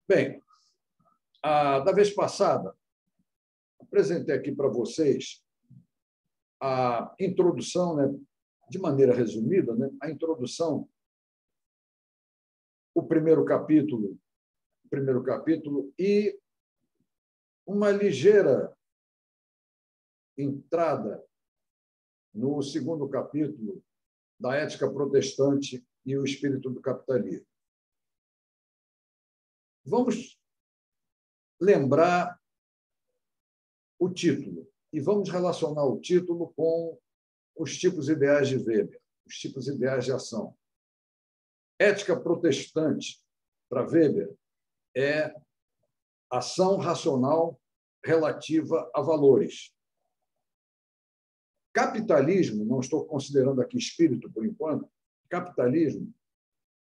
Bem, da vez passada, apresentei aqui para vocês a introdução, né, de maneira resumida, né, a introdução, o primeiro capítulo e uma ligeira entrada no segundo capítulo da Ética Protestante e o Espírito do Capitalismo. Vamos lembrar o título e vamos relacionar o título com os tipos ideais de Weber, os tipos ideais de ação. Ética protestante, para Weber, é ação racional relativa a valores. Capitalismo, não estou considerando aqui espírito por enquanto, capitalismo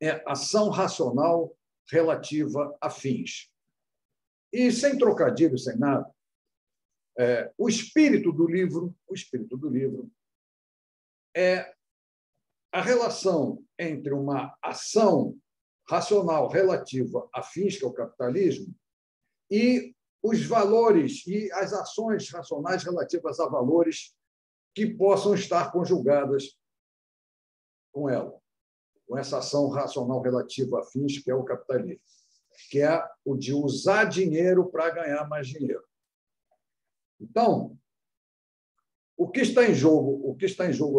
é ação racional relativa a fins. E sem trocadilho, sem nada, o espírito do livro é a relação entre uma ação racional relativa a fins, que é o capitalismo, e os valores e as ações racionais relativas a valores que possam estar conjugadas com ela, com essa ação racional relativa a fins, que é o capitalismo, que é o de usar dinheiro para ganhar mais dinheiro. Então, o que está em jogo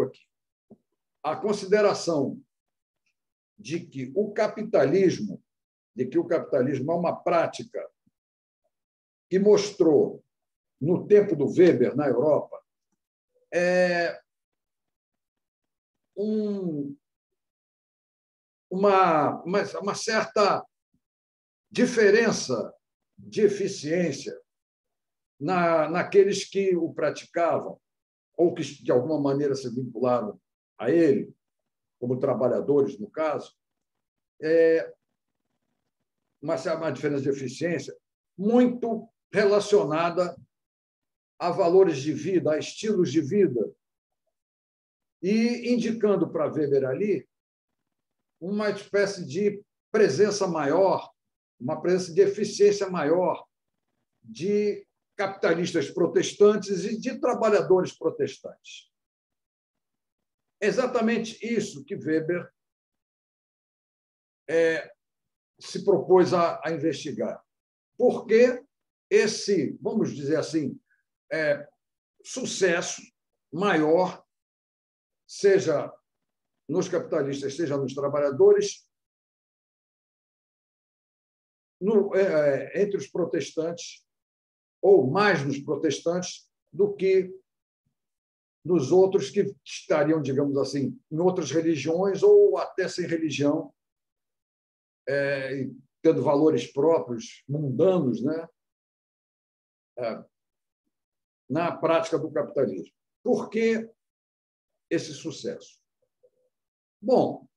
aqui? A consideração de que o capitalismo é uma prática que mostrou, no tempo do Weber, na Europa, uma certa diferença de eficiência naqueles que o praticavam ou que, de alguma maneira, se vincularam a ele, como trabalhadores, no caso, uma diferença de eficiência muito relacionada a valores de vida, a estilos de vida, e indicando para Weber ali uma espécie de presença maior, uma presença de eficiência maior de capitalistas protestantes e de trabalhadores protestantes. É exatamente isso que Weber se propôs a investigar. Por que esse, vamos dizer assim, sucesso maior, seja nos capitalistas, seja nos trabalhadores, entre os protestantes, ou mais nos protestantes, do que nos outros que estariam, digamos assim, em outras religiões ou até sem religião, tendo valores próprios, mundanos, né? Na prática do capitalismo. Por que esse sucesso? Bom,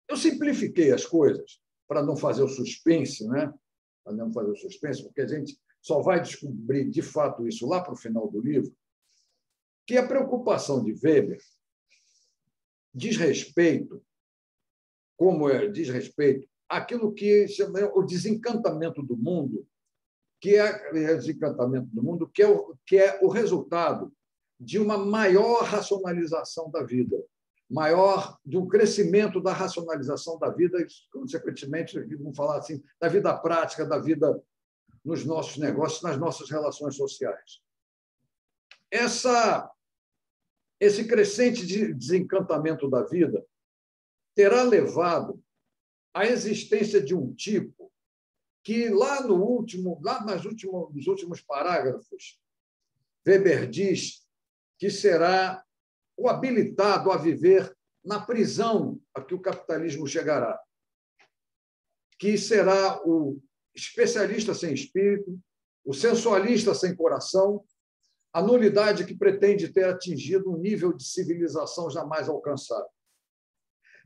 eu simplifiquei as coisas para não fazer o suspense, né? Para não fazer o suspense, porque a gente só vai descobrir, de fato, isso lá para o final do livro, que a preocupação de Weber diz respeito àquilo que chama o desencantamento do mundo, que é o resultado de uma maior racionalização da vida, de um crescimento da racionalização da vida, e, consequentemente, vamos falar assim, da vida prática, da vida nos nossos negócios, nas nossas relações sociais. Esse crescente desencantamento da vida terá levado à existência de um tipo que, nos últimos parágrafos, Weber diz que será o habilitado a viver na prisão a que o capitalismo chegará, que será o especialista sem espírito, o sensualista sem coração, a nulidade que pretende ter atingido um nível de civilização jamais alcançado.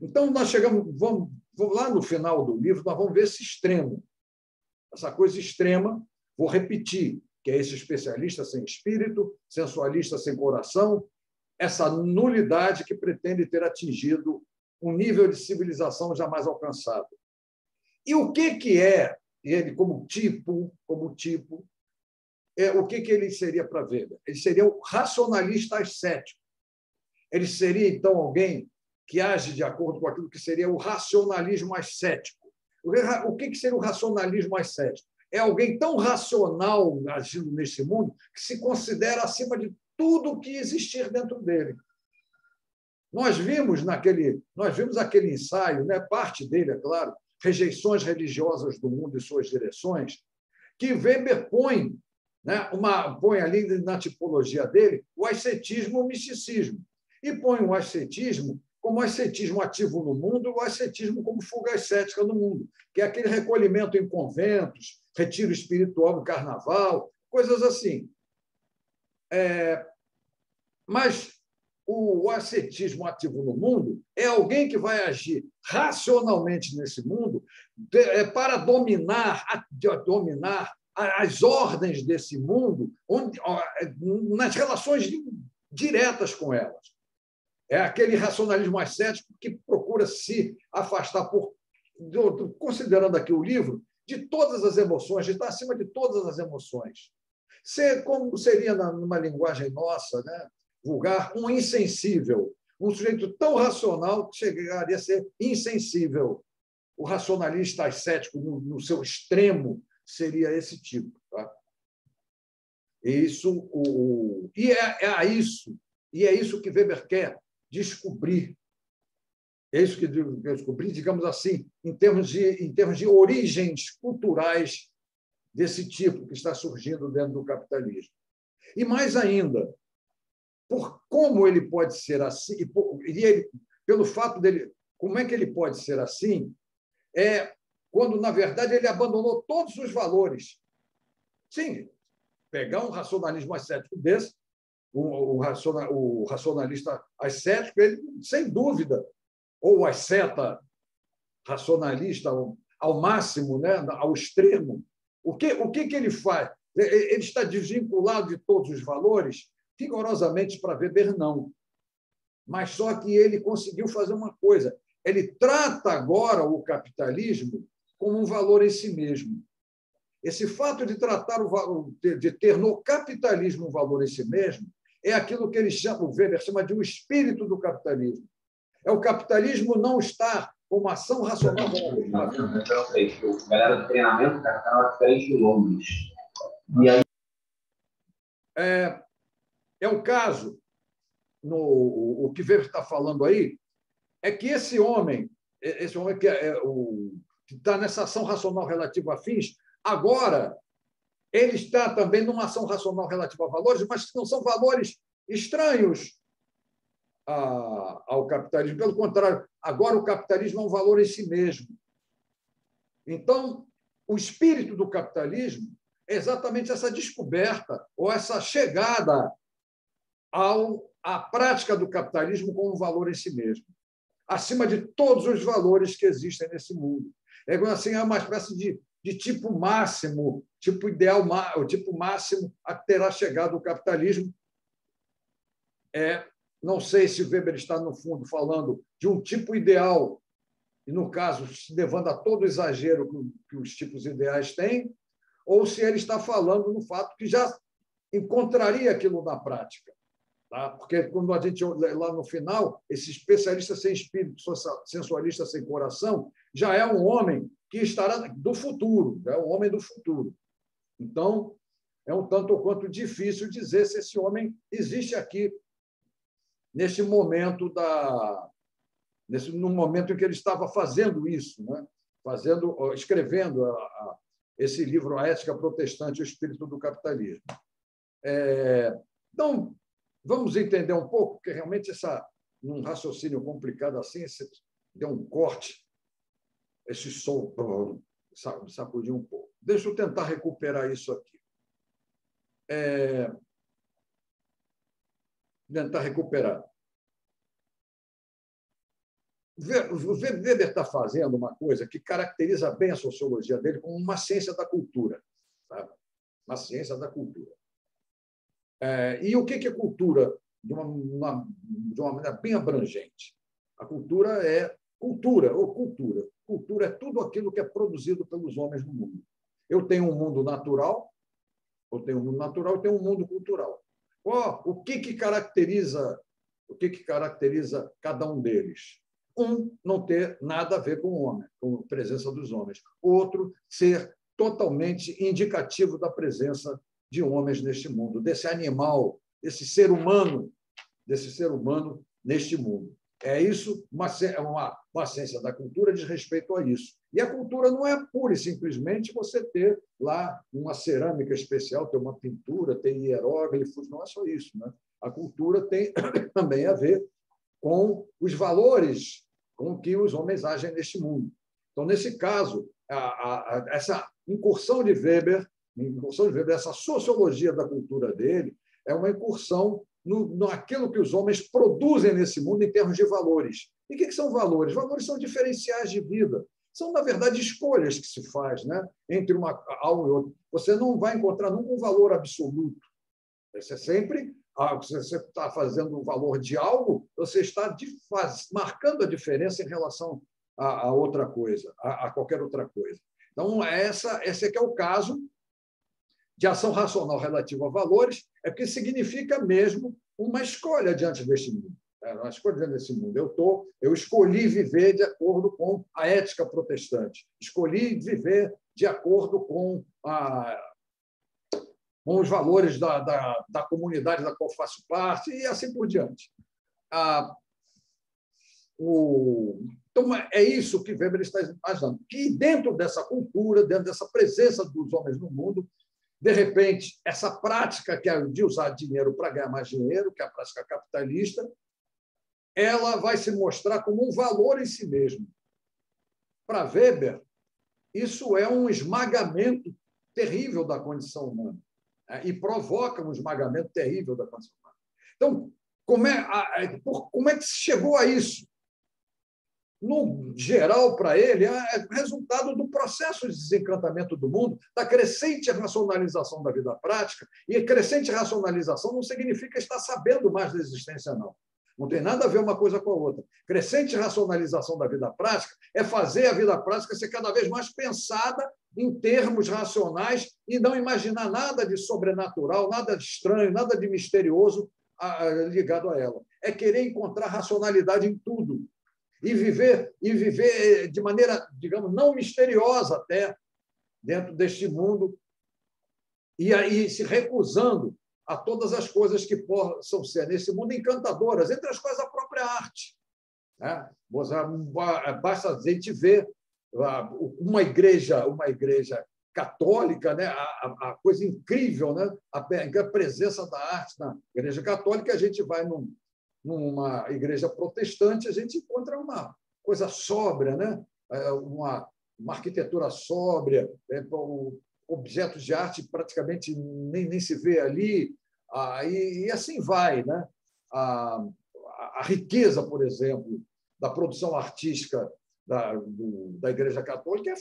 Então, nós vamos lá no final do livro, nós vamos ver esse extremo, essa coisa extrema, vou repetir, que é esse especialista sem espírito, sensualista sem coração, essa nulidade que pretende ter atingido um nível de civilização jamais alcançado. E o que é ele como tipo, o que ele seria para Weber? Ele seria o racionalista ascético. Ele seria, então, alguém que age de acordo com aquilo que seria o racionalismo ascético. O que seria o racionalismo ascético? É alguém tão racional agindo nesse mundo que se considera acima de tudo que existir dentro dele. Nós vimos aquele ensaio, né, parte dele, é claro, Rejeições Religiosas do Mundo e Suas Direções, que Weber põe, né, põe ali na tipologia dele o ascetismo e o misticismo. E põe o ascetismo como ascetismo ativo no mundo e o ascetismo como fuga ascética no mundo, que é aquele recolhimento em conventos, retiro espiritual no carnaval, coisas assim. Mas o ascetismo ativo no mundo é alguém que vai agir racionalmente nesse mundo para dominar as ordens desse mundo nas relações diretas com elas. É aquele racionalismo ascético que procura se afastar, considerando aqui o livro, de todas as emoções, de estar acima de todas as emoções. Como seria numa linguagem nossa, né, vulgar, um insensível, um sujeito tão racional que chegaria a ser insensível. O racionalista ascético, no seu extremo, seria esse tipo. Tá? E é isso que Weber quer descobrir. É isso que descobrir, digamos assim, em termos de origens culturais desse tipo que está surgindo dentro do capitalismo. E mais ainda, por como ele pode ser assim, pelo fato dele, como é que ele pode ser assim, quando, na verdade, ele abandonou todos os valores. Sim, pegar um racionalismo ascético desse, o racionalista ascético, ele, sem dúvida, ou asceta racionalista ao máximo, né, ao extremo, o que ele faz? Ele está desvinculado de todos os valores? Rigorosamente, para Weber, não. Mas só que ele conseguiu fazer uma coisa. Ele trata agora o capitalismo como um valor em si mesmo. Esse fato de tratar de ter no capitalismo um valor em si mesmo é aquilo que o Weber chama de o espírito do capitalismo. É o capitalismo não estar com uma ação racional. Eu sei que o galera do treinamento está diferente de Londres. E aí é um caso, o que Weber está falando aí, é que esse homem que está nessa ação racional relativa a fins, agora ele está também numa ação racional relativa a valores, mas que não são valores estranhos ao capitalismo. Pelo contrário, agora o capitalismo é um valor em si mesmo. Então, o espírito do capitalismo é exatamente essa descoberta ou essa chegada à prática do capitalismo como um valor em si mesmo, acima de todos os valores que existem nesse mundo. Assim, é uma espécie de tipo máximo, tipo ideal, o tipo máximo a que terá chegado o capitalismo. Não sei se Weber está, no fundo, falando de um tipo ideal, e, no caso, se levando a todo o exagero que os tipos ideais têm, ou se ele está falando no fato que já encontraria aquilo na prática. Tá? Porque, quando a gente, lá no final, esse especialista sem espírito, sensualista sem coração, já é um homem que estará do futuro, é um homem do futuro. Então, é um tanto ou quanto difícil dizer se esse homem existe aqui, neste momento no momento em que ele estava fazendo isso, né? Escrevendo esse livro, A Ética Protestante e o Espírito do Capitalismo. Então, vamos entender um pouco, porque realmente num raciocínio complicado assim, deu um corte, esse som sacudiu um pouco. Deixa eu tentar recuperar isso aqui. Tentar recuperar. Weber está fazendo uma coisa que caracteriza bem a sociologia dele como uma ciência da cultura. Sabe? Uma ciência da cultura. E o que é cultura? De uma maneira bem abrangente. A cultura é cultura ou cultura. Cultura é tudo aquilo que é produzido pelos homens no mundo. Eu tenho um mundo natural, eu tenho um mundo natural e tenho um mundo cultural. O que caracteriza cada um deles? Um, não ter nada a ver com o homem, com a presença dos homens. O outro, ser totalmente indicativo da presença de homens neste mundo, desse animal, desse ser humano neste mundo. É isso, uma ciência da cultura diz respeito a isso. E a cultura não é pura e simplesmente você ter lá uma cerâmica especial, ter uma pintura, ter hieróglifos, não é só isso, né? A cultura tem também a ver com os valores com que os homens agem neste mundo. Então, nesse caso, essa incursão de Weber, essa sociologia da cultura dele, é uma incursão naquilo que os homens produzem nesse mundo em termos de valores. E o que são valores? Valores são diferenciais de vida. São, na verdade, escolhas que se faz, né, entre algo e outro. Você não vai encontrar nunca um valor absoluto. Você sempre, se você está fazendo o valor de algo, você está marcando a diferença em relação a outra coisa, a qualquer outra coisa. Então, esse é que é o caso de ação racional relativa a valores, é porque significa mesmo uma escolha diante deste mundo. Uma escolha diante desse mundo. Eu escolhi viver de acordo com a ética protestante, escolhi viver de acordo com os valores da comunidade da qual faço parte e assim por diante. Então, é isso que Weber está imaginando, que dentro dessa cultura, dentro dessa presença dos homens no mundo, de repente, essa prática que é de usar dinheiro para ganhar mais dinheiro, que é a prática capitalista, ela vai se mostrar como um valor em si mesmo. Para Weber, isso é um esmagamento terrível da condição humana, né? E provoca um esmagamento terrível da condição humana. Então, como é que se chegou a isso? No geral, para ele, é resultado do processo de desencantamento do mundo, da crescente racionalização da vida prática, e a crescente racionalização não significa estar sabendo mais da existência, não. Não tem nada a ver uma coisa com a outra. Crescente racionalização da vida prática é fazer a vida prática ser cada vez mais pensada em termos racionais e não imaginar nada de sobrenatural, nada de estranho, nada de misterioso ligado a ela. É querer encontrar racionalidade em tudo. E viver de maneira, digamos, não misteriosa até, dentro deste mundo, e aí se recusando a todas as coisas que possam ser, nesse mundo, encantadoras, entre as quais a própria arte, né? Basta a gente ver uma igreja católica, né? A coisa incrível, né? A presença da arte na igreja católica. A gente vai numa igreja protestante, a gente encontra uma coisa sóbria, né? Uma arquitetura sóbria, objetos de arte praticamente nem se vê ali, e assim vai, né? A riqueza, por exemplo, da produção artística da Igreja Católica é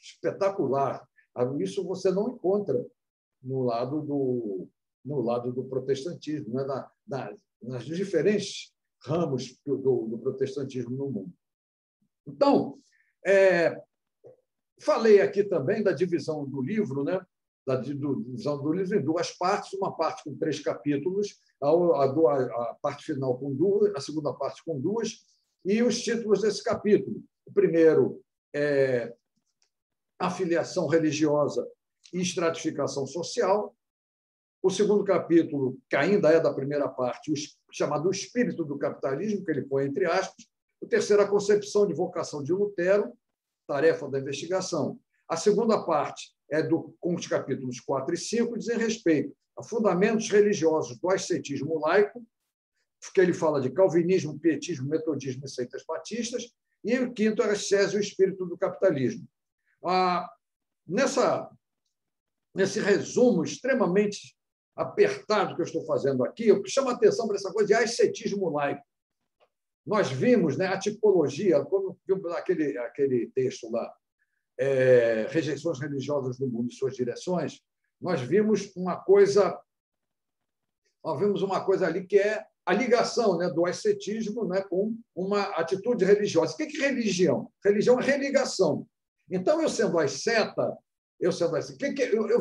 espetacular. Isso você não encontra no lado do protestantismo, né? Nas diferentes ramos do protestantismo no mundo. Então, falei aqui também da divisão do livro, né? Da divisão do livro em duas partes, uma parte com 3 capítulos, a parte final com 2, a segunda parte com 2, e os títulos desse capítulo. O primeiro é afiliação religiosa e estratificação social. O segundo capítulo, que ainda é da primeira parte, chamado O Espírito do Capitalismo, que ele põe entre aspas. O terceiro, a concepção de vocação de Lutero, tarefa da investigação. A segunda parte com os capítulos 4 e 5, dizem respeito a fundamentos religiosos do ascetismo laico, que ele fala de calvinismo, pietismo, metodismo e seitas batistas, e o quinto é a ascese e o espírito do capitalismo. Nesse resumo extremamente apertado que eu estou fazendo aqui, eu chamo a atenção para essa coisa de ascetismo laico. Nós vimos, né, a tipologia, quando vimos aquele texto lá, Rejeições Religiosas do Mundo e Suas Direções, nós vimos uma coisa ali que é a ligação, né, do ascetismo, né, com uma atitude religiosa. O que é religião? Religião é religação. Então, eu sendo asceta, eu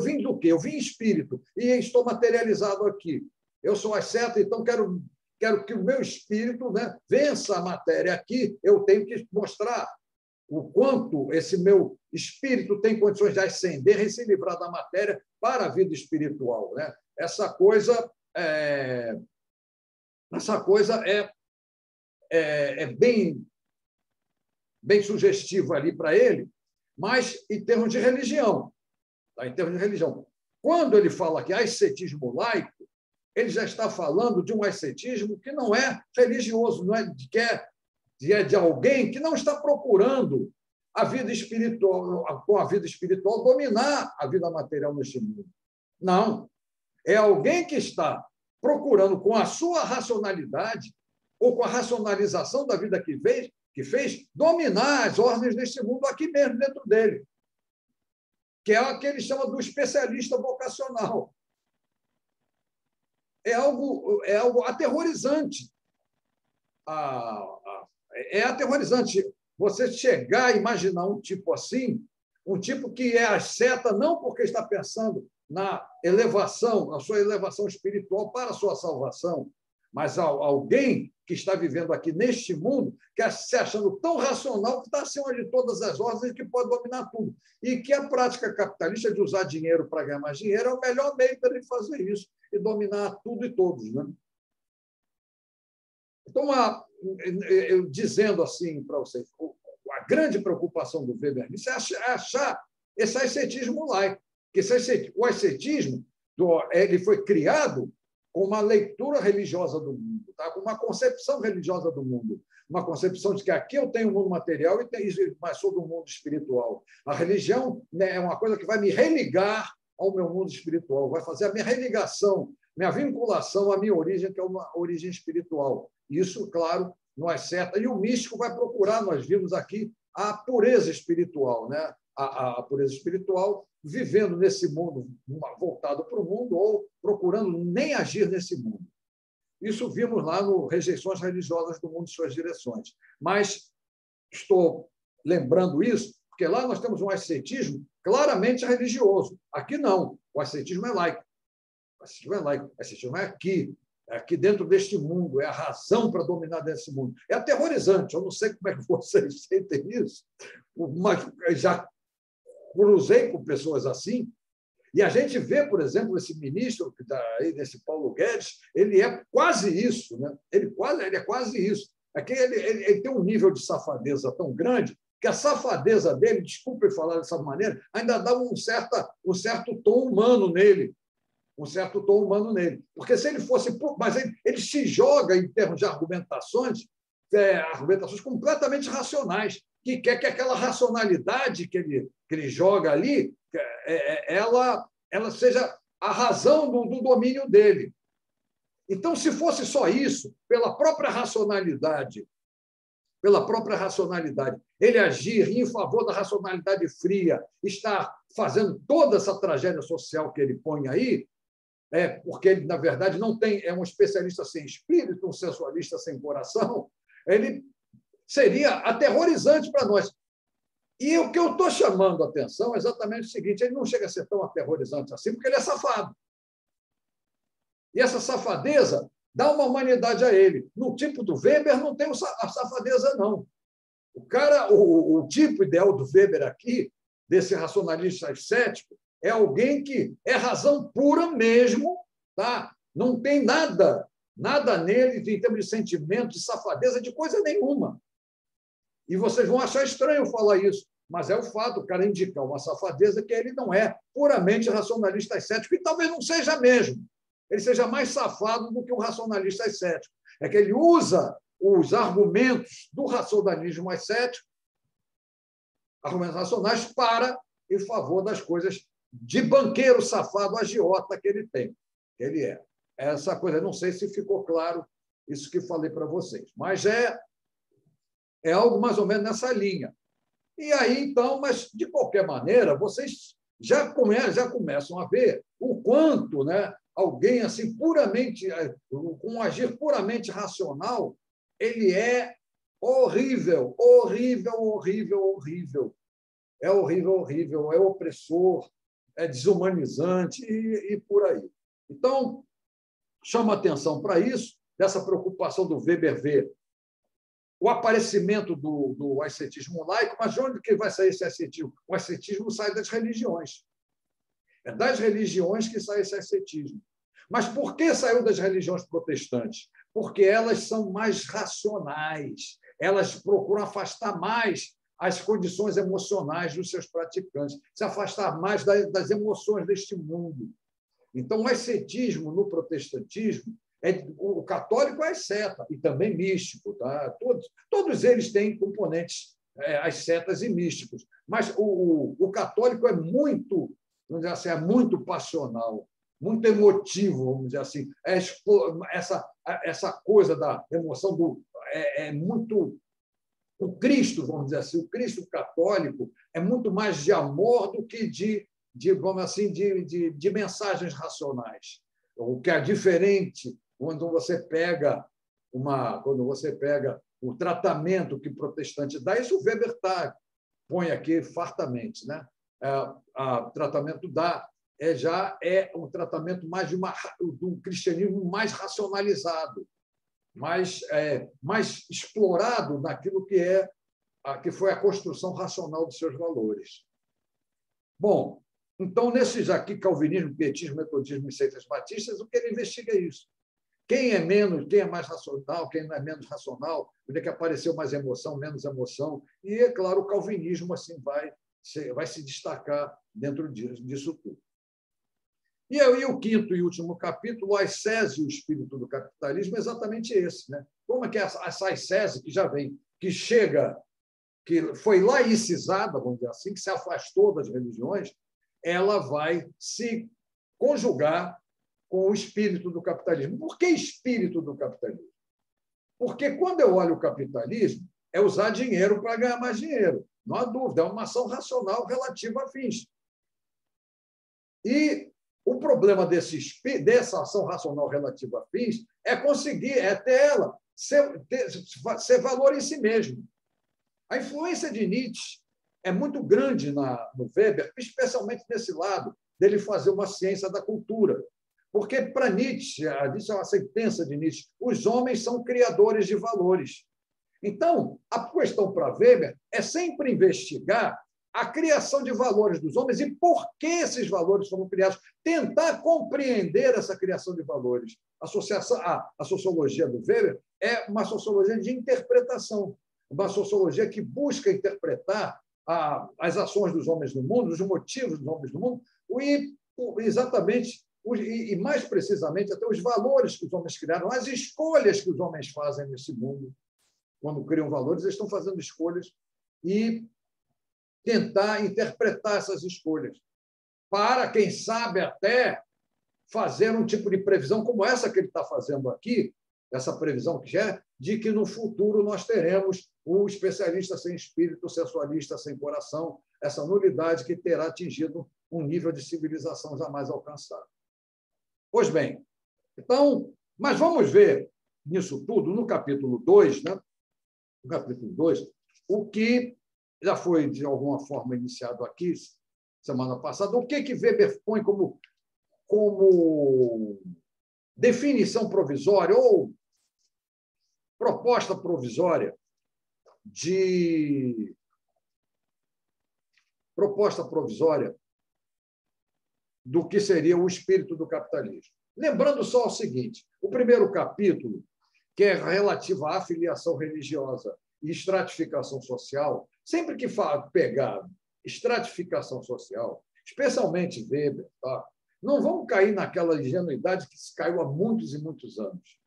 vim do quê? Eu vim espírito e estou materializado aqui. Eu sou asceta, então quero que o meu espírito, né, vença a matéria aqui. Eu tenho que mostrar o quanto esse meu espírito tem condições de ascender e se livrar da matéria para a vida espiritual, né? Essa coisa é bem sugestiva ali para ele, mas em termos de religião. Tá? Em termos de religião. Quando ele fala que ascetismo laico, ele já está falando de um ascetismo que não é religioso, não é de alguém que não está procurando a vida espiritual, com a vida espiritual, dominar a vida material neste mundo. Não. É alguém que está procurando, com a sua racionalidade, ou com a racionalização da vida que fez, dominar as ordens deste mundo aqui mesmo, dentro dele. Que é o que ele chama do especialista vocacional. É algo aterrorizante. É aterrorizante você chegar a imaginar um tipo assim, um tipo que é asceta não porque está pensando na elevação, na sua elevação espiritual para a sua salvação, mas alguém que está vivendo aqui neste mundo, que está se achando tão racional que está acima de todas as ordens e que pode dominar tudo. E que a prática capitalista de usar dinheiro para ganhar mais dinheiro é o melhor meio para ele fazer isso e dominar tudo e todos, né? Então, eu dizendo assim para vocês, a grande preocupação do Weber nisso é achar esse ascetismo laico. O ascetismo ele foi criado com uma leitura religiosa do mundo, tá? Com uma concepção religiosa do mundo, uma concepção de que aqui eu tenho o mundo material mas sou do mundo espiritual. A religião, né, é uma coisa que vai me religar ao meu mundo espiritual, vai fazer a minha religação, minha vinculação à minha origem, que é uma origem espiritual. Isso, claro, não é certo. E o místico vai procurar, nós vimos aqui, a pureza espiritual, né? A pureza espiritual, vivendo nesse mundo, voltado para o mundo, ou procurando nem agir nesse mundo. Isso vimos lá no Rejeições Religiosas do Mundo e Suas Direções. Mas estou lembrando isso, porque lá nós temos um ascetismo claramente religioso. Aqui não, o ascetismo é laico. O ascetismo é laico, o ascetismo é aqui dentro deste mundo, é a razão para dominar desse mundo. É aterrorizante, eu não sei como é que vocês sentem isso, mas já cruzei com pessoas assim, e a gente vê, por exemplo, esse ministro que está aí, desse Paulo Guedes, ele é quase isso, né? Ele é quase isso. Aqui ele tem um nível de safadeza tão grande que a safadeza dele, desculpe falar dessa maneira, ainda dá um certo tom humano nele. Porque se ele fosse... Mas ele se joga em termos de argumentações completamente racionais, que quer que aquela racionalidade que ele joga ali, ela seja a razão do domínio dele. Então, se fosse só isso, pela própria racionalidade, ele agir em favor da racionalidade fria, estar fazendo toda essa tragédia social que ele põe aí, porque ele, na verdade, é um especialista sem espírito, um sensualista sem coração, ele seria aterrorizante para nós. E o que eu estou chamando a atenção é exatamente o seguinte: ele não chega a ser tão aterrorizante assim, porque ele é safado. E essa safadeza dá uma humanidade a ele. No tipo do Weber, não tem a safadeza, não. O tipo ideal do Weber aqui, desse racionalista ascético, é alguém que é razão pura mesmo, tá? Não tem nada nele em termos de sentimento, de safadeza, de coisa nenhuma. E vocês vão achar estranho falar isso, mas é o fato, o cara indicar uma safadeza que ele não é puramente racionalista ascético, e talvez não seja mesmo. Ele seja mais safado do que um racionalista ascético. É que ele usa os argumentos do racionalismo ascético, argumentos racionais, para em favor das coisas de banqueiro safado, agiota que ele tem. Ele é. Essa coisa, não sei se ficou claro isso que falei para vocês, mas é algo mais ou menos nessa linha. E aí, então, mas, de qualquer maneira, vocês já começam a ver o quanto, né, alguém assim puramente, com um agir puramente racional, ele é horrível, horrível, horrível, horrível. É horrível, horrível, é opressor, é desumanizante e por aí. Então, chama atenção para isso, dessa preocupação do Weber ver o aparecimento do ascetismo laico, mas de onde que vai sair esse ascetismo? O ascetismo sai das religiões. É das religiões que sai esse ascetismo. Mas por que saiu das religiões protestantes? Porque elas são mais racionais, elas procuram afastar mais as condições emocionais dos seus praticantes, se afastar mais das emoções deste mundo. Então, o ascetismo no protestantismo, o católico é asceta e também místico. Tá? Todos eles têm componentes ascetas e místicos, mas o católico é muito, vamos dizer assim, é muito passional, muito emotivo, vamos dizer assim. Essa coisa da emoção é muito... O Cristo, vamos dizer assim, o Cristo católico é muito mais de amor do que vamos assim, de mensagens racionais. O que é diferente quando você pega o tratamento que o protestante dá, isso o Weber põe aqui fartamente, né? O tratamento já é um tratamento mais de um cristianismo mais racionalizado, mais explorado naquilo que foi a construção racional dos seus valores. Bom, então, nesses aqui, calvinismo, pietismo, metodismo e seitas batistas, o que ele investiga é isso. Quem é mais racional, quem não é menos racional, onde é que apareceu mais emoção, menos emoção. E, é claro, o calvinismo assim, vai se destacar dentro disso tudo. E aí, o quinto e último capítulo, o ascese e o espírito do capitalismo, é exatamente esse. Né? Como é que essa ascese, que já vem, que chega, que foi laicizada, vamos dizer assim, que se afastou das religiões, ela vai se conjugar com o espírito do capitalismo. Por que espírito do capitalismo? Porque, quando eu olho o capitalismo, é usar dinheiro para ganhar mais dinheiro. Não há dúvida, é uma ação racional relativa a fins. E o problema dessa ação racional relativa a fins é conseguir, ter ela ser valor em si mesmo. A influência de Nietzsche é muito grande no Weber, especialmente nesse lado dele fazer uma ciência da cultura. Porque, para Nietzsche, é uma sentença de Nietzsche, os homens são criadores de valores. Então, a questão para Weber é sempre investigar a criação de valores dos homens e por que esses valores foram criados. Tentar compreender essa criação de valores. A sociologia do Weber é uma sociologia de interpretação, uma sociologia que busca interpretar as ações dos homens no mundo, os motivos dos homens no mundo, e exatamente, e mais precisamente, até os valores que os homens criaram, as escolhas que os homens fazem nesse mundo. Quando criam valores, eles estão fazendo escolhas e tentar interpretar essas escolhas para, quem sabe, até fazer um tipo de previsão como essa que ele está fazendo aqui, essa previsão que é de que no futuro nós teremos o especialista sem espírito, o sensualista sem coração, essa nulidade que terá atingido um nível de civilização jamais alcançado. Pois bem, então, mas vamos ver nisso tudo, no capítulo 2, né? No capítulo 2, o que já foi, de alguma forma, iniciado aqui, semana passada, o que Weber põe como definição provisória ou proposta provisória do que seria o espírito do capitalismo. Lembrando só o seguinte, o primeiro capítulo, que é relativo à afiliação religiosa e estratificação social, sempre que pegar estratificação social, especialmente Weber, tá? Não vamos cair naquela ingenuidade que se caiu há muitos e muitos anos.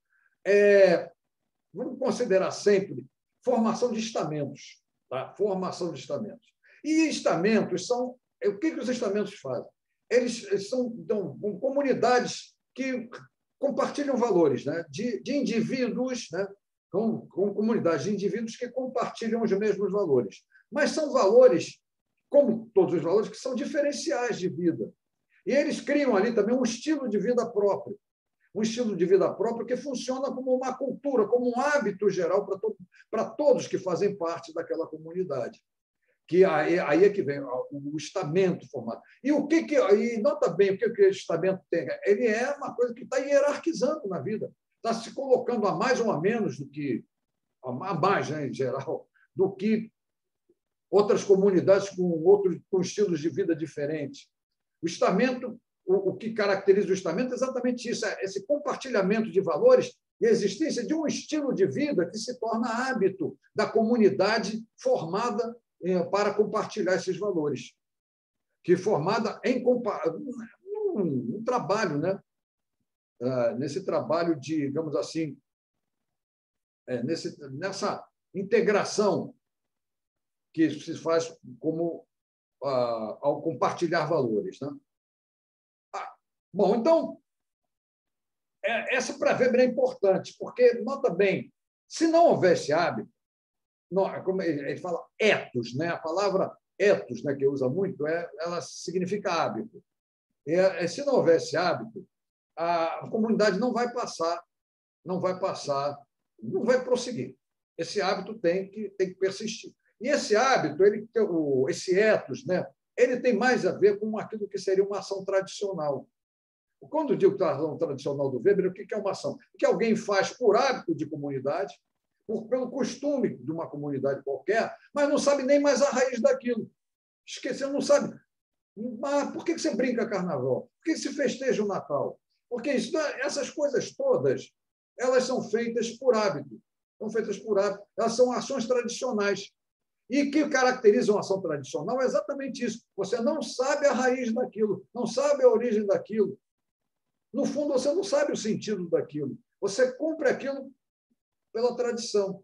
Vamos considerar sempre formação de estamentos. Tá? Formação de estamentos. E estamentos são... O que os estamentos fazem? Eles são comunidades que compartilham valores, né? de indivíduos, né? com comunidades de indivíduos que compartilham os mesmos valores. Mas são valores, como todos os valores, que são diferenciais de vida. E eles criam ali também um estilo de vida próprio. Um estilo de vida próprio que funciona como uma cultura, como um hábito geral para todos que fazem parte daquela comunidade. Que aí é que vem o estamento formado. E e nota bem o que o estamento tem. Ele é uma coisa que está hierarquizando na vida, está se colocando a mais ou a menos do que a mais, né, em geral, do que outras comunidades com estilos de vida diferentes. O estamento, o que caracteriza o estamento é exatamente isso, esse compartilhamento de valores e a existência de um estilo de vida que se torna hábito da comunidade formada para compartilhar esses valores, que é formada num trabalho, né? Nesse trabalho de, digamos assim, nessa integração que se faz como ao compartilhar valores, né? Bom, então, essa para Weber é importante, porque, nota bem, se não houvesse hábito, como ele fala, ethos, né? A palavra ethos, né, que usa muito, ela significa hábito. Se não houvesse hábito, a comunidade não vai prosseguir. Esse hábito tem que persistir. E esse hábito, esse ethos, né, ele tem mais a ver com aquilo que seria uma ação tradicional. Quando eu digo que a ação tradicional do Weber, o que é uma ação? Que alguém faz por hábito de comunidade, pelo costume de uma comunidade qualquer, mas não sabe nem mais a raiz daquilo. Esqueceu, não sabe. Mas por que você brinca carnaval? Por que se festeja o Natal? Porque essas coisas todas, elas são feitas por hábito. Elas são ações tradicionais. E que caracterizam a ação tradicional é exatamente isso. Você não sabe a raiz daquilo, não sabe a origem daquilo. No fundo, você não sabe o sentido daquilo. Você cumpre aquilo pela tradição.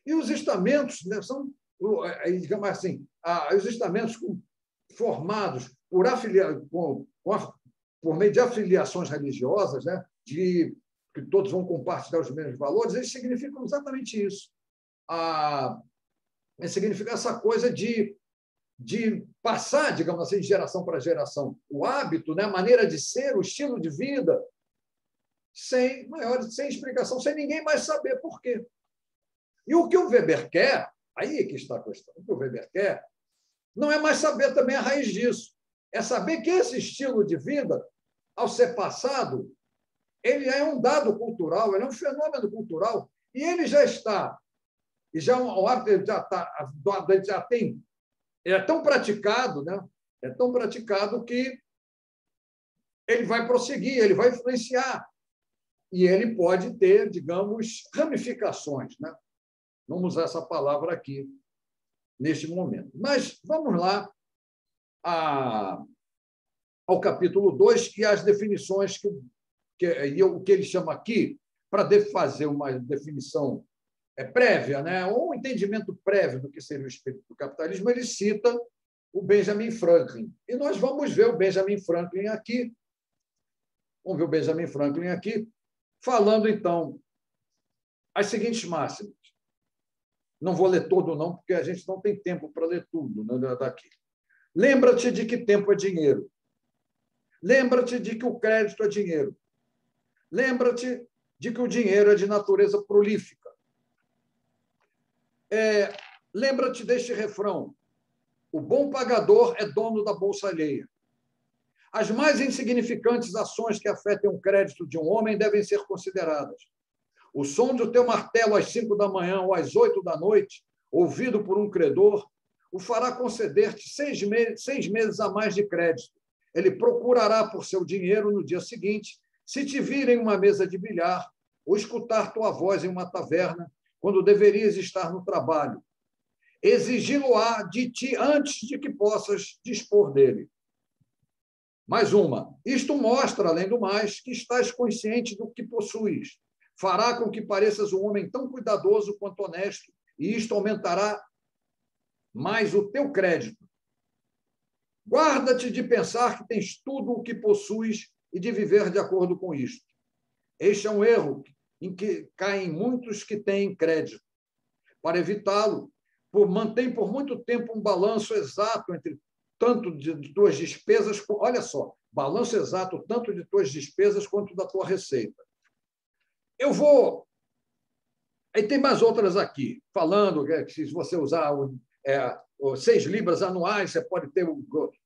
E os estamentos, né, são, digamos assim, os estamentos formados por meio de afiliações religiosas, né, que todos vão compartilhar os mesmos valores, eles significam exatamente isso. Significa essa coisa de passar, digamos assim, de geração para geração, o hábito, né, a maneira de ser, o estilo de vida, sem explicação, sem ninguém mais saber por quê. E o que o Weber quer, aí é que está a questão, o que o Weber quer não é mais saber também a raiz disso, é saber que esse estilo de vida, ao ser passado, ele é um dado cultural, ele é um fenômeno cultural, e ele já está, e já o hábito já tem, ele é tão praticado, né? É tão praticado que ele vai prosseguir, ele vai influenciar, e ele pode ter, digamos, ramificações, né? Vamos usar essa palavra aqui, neste momento. Mas vamos lá ao capítulo 2 e as definições o que ele chama aqui, para fazer uma definição prévia, né? Ou um entendimento prévio do que seria o espírito do capitalismo, ele cita o Benjamin Franklin. E nós vamos ver o Benjamin Franklin aqui. Vamos ver o Benjamin Franklin aqui, falando, então, as seguintes máximas. Não vou ler todo, não, porque a gente não tem tempo para ler tudo, né, daqui. Lembra-te de que tempo é dinheiro. Lembra-te de que o crédito é dinheiro. Lembra-te de que o dinheiro é de natureza prolífica. Lembra-te deste refrão. O bom pagador é dono da bolsa alheia. As mais insignificantes ações que afetem o crédito de um homem devem ser consideradas. O som do teu martelo às 5 da manhã ou às 8 da noite, ouvido por um credor, o fará conceder-te 6 meses a mais de crédito. Ele procurará por seu dinheiro no dia seguinte, se te vir em uma mesa de bilhar ou escutar tua voz em uma taverna, quando deverias estar no trabalho. Exigi-lo-á de ti antes de que possas dispor dele. Mais uma. Isto mostra, além do mais, que estás consciente do que possuis. Fará com que pareças um homem tão cuidadoso quanto honesto, e isto aumentará mais o teu crédito. Guarda-te de pensar que tens tudo o que possuis e de viver de acordo com isto. Este é um erro em que caem muitos que têm crédito. Para evitá-lo, mantém por muito tempo um balanço exato entre tanto de tuas despesas, olha só, balanço exato tanto de tuas despesas quanto da tua receita. Eu vou... Aí tem mais outras aqui, falando que se você usar 6 libras anuais, você pode ter...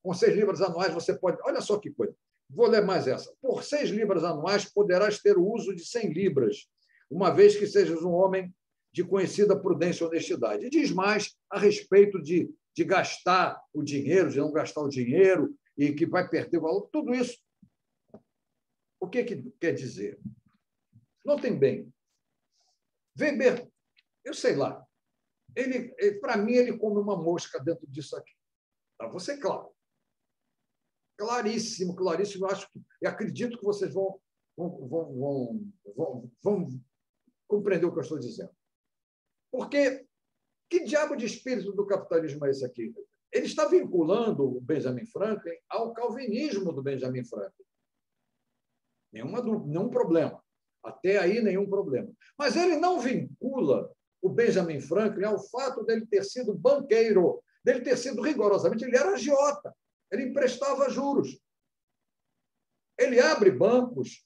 Com 6 libras anuais, você pode... Olha só que coisa. Vou ler mais essa. Por 6 libras anuais, poderás ter o uso de 100 libras, uma vez que sejas um homem de conhecida prudência e honestidade. E diz mais a respeito de gastar o dinheiro, de não gastar o dinheiro, e que vai perder o valor. Tudo isso, o que quer dizer? Notem bem, Weber, eu sei lá, para mim, ele come uma mosca dentro disso aqui. Para você, claro. Claríssimo, claríssimo. Eu acredito que vocês vão compreender o que eu estou dizendo. Porque que diabo de espírito do capitalismo é esse aqui? Ele está vinculando o Benjamin Franklin ao calvinismo do Benjamin Franklin. Nenhum problema. Até aí, nenhum problema. Mas ele não vincula o Benjamin Franklin ao fato dele ter sido banqueiro, dele ter sido rigorosamente, ele era agiota, ele emprestava juros. Ele abre bancos,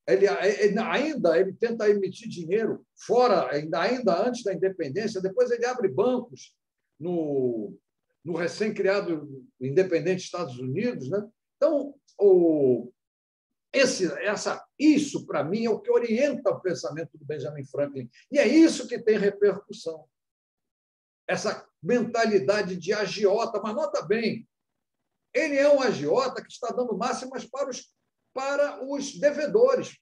ele tenta emitir dinheiro fora, ainda antes da independência, depois ele abre bancos no recém-criado independente Estados Unidos, né? Então, isso, para mim, é o que orienta o pensamento do Benjamin Franklin. E é isso que tem repercussão. Essa mentalidade de agiota. Mas nota bem, ele é um agiota que está dando máximas para os devedores,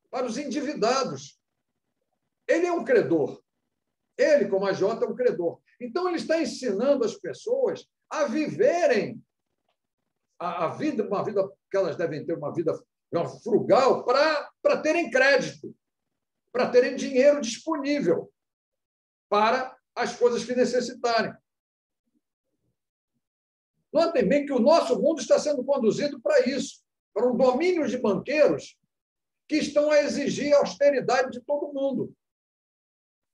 para os endividados. Ele é um credor. Ele, como agiota, é um credor. Então, ele está ensinando as pessoas a viverem a vida, uma vida que elas devem ter, uma vida frugal, para terem crédito, para terem dinheiro disponível para as coisas que necessitarem. Notem bem que o nosso mundo está sendo conduzido para isso, para um domínio de banqueiros que estão a exigir a austeridade de todo mundo.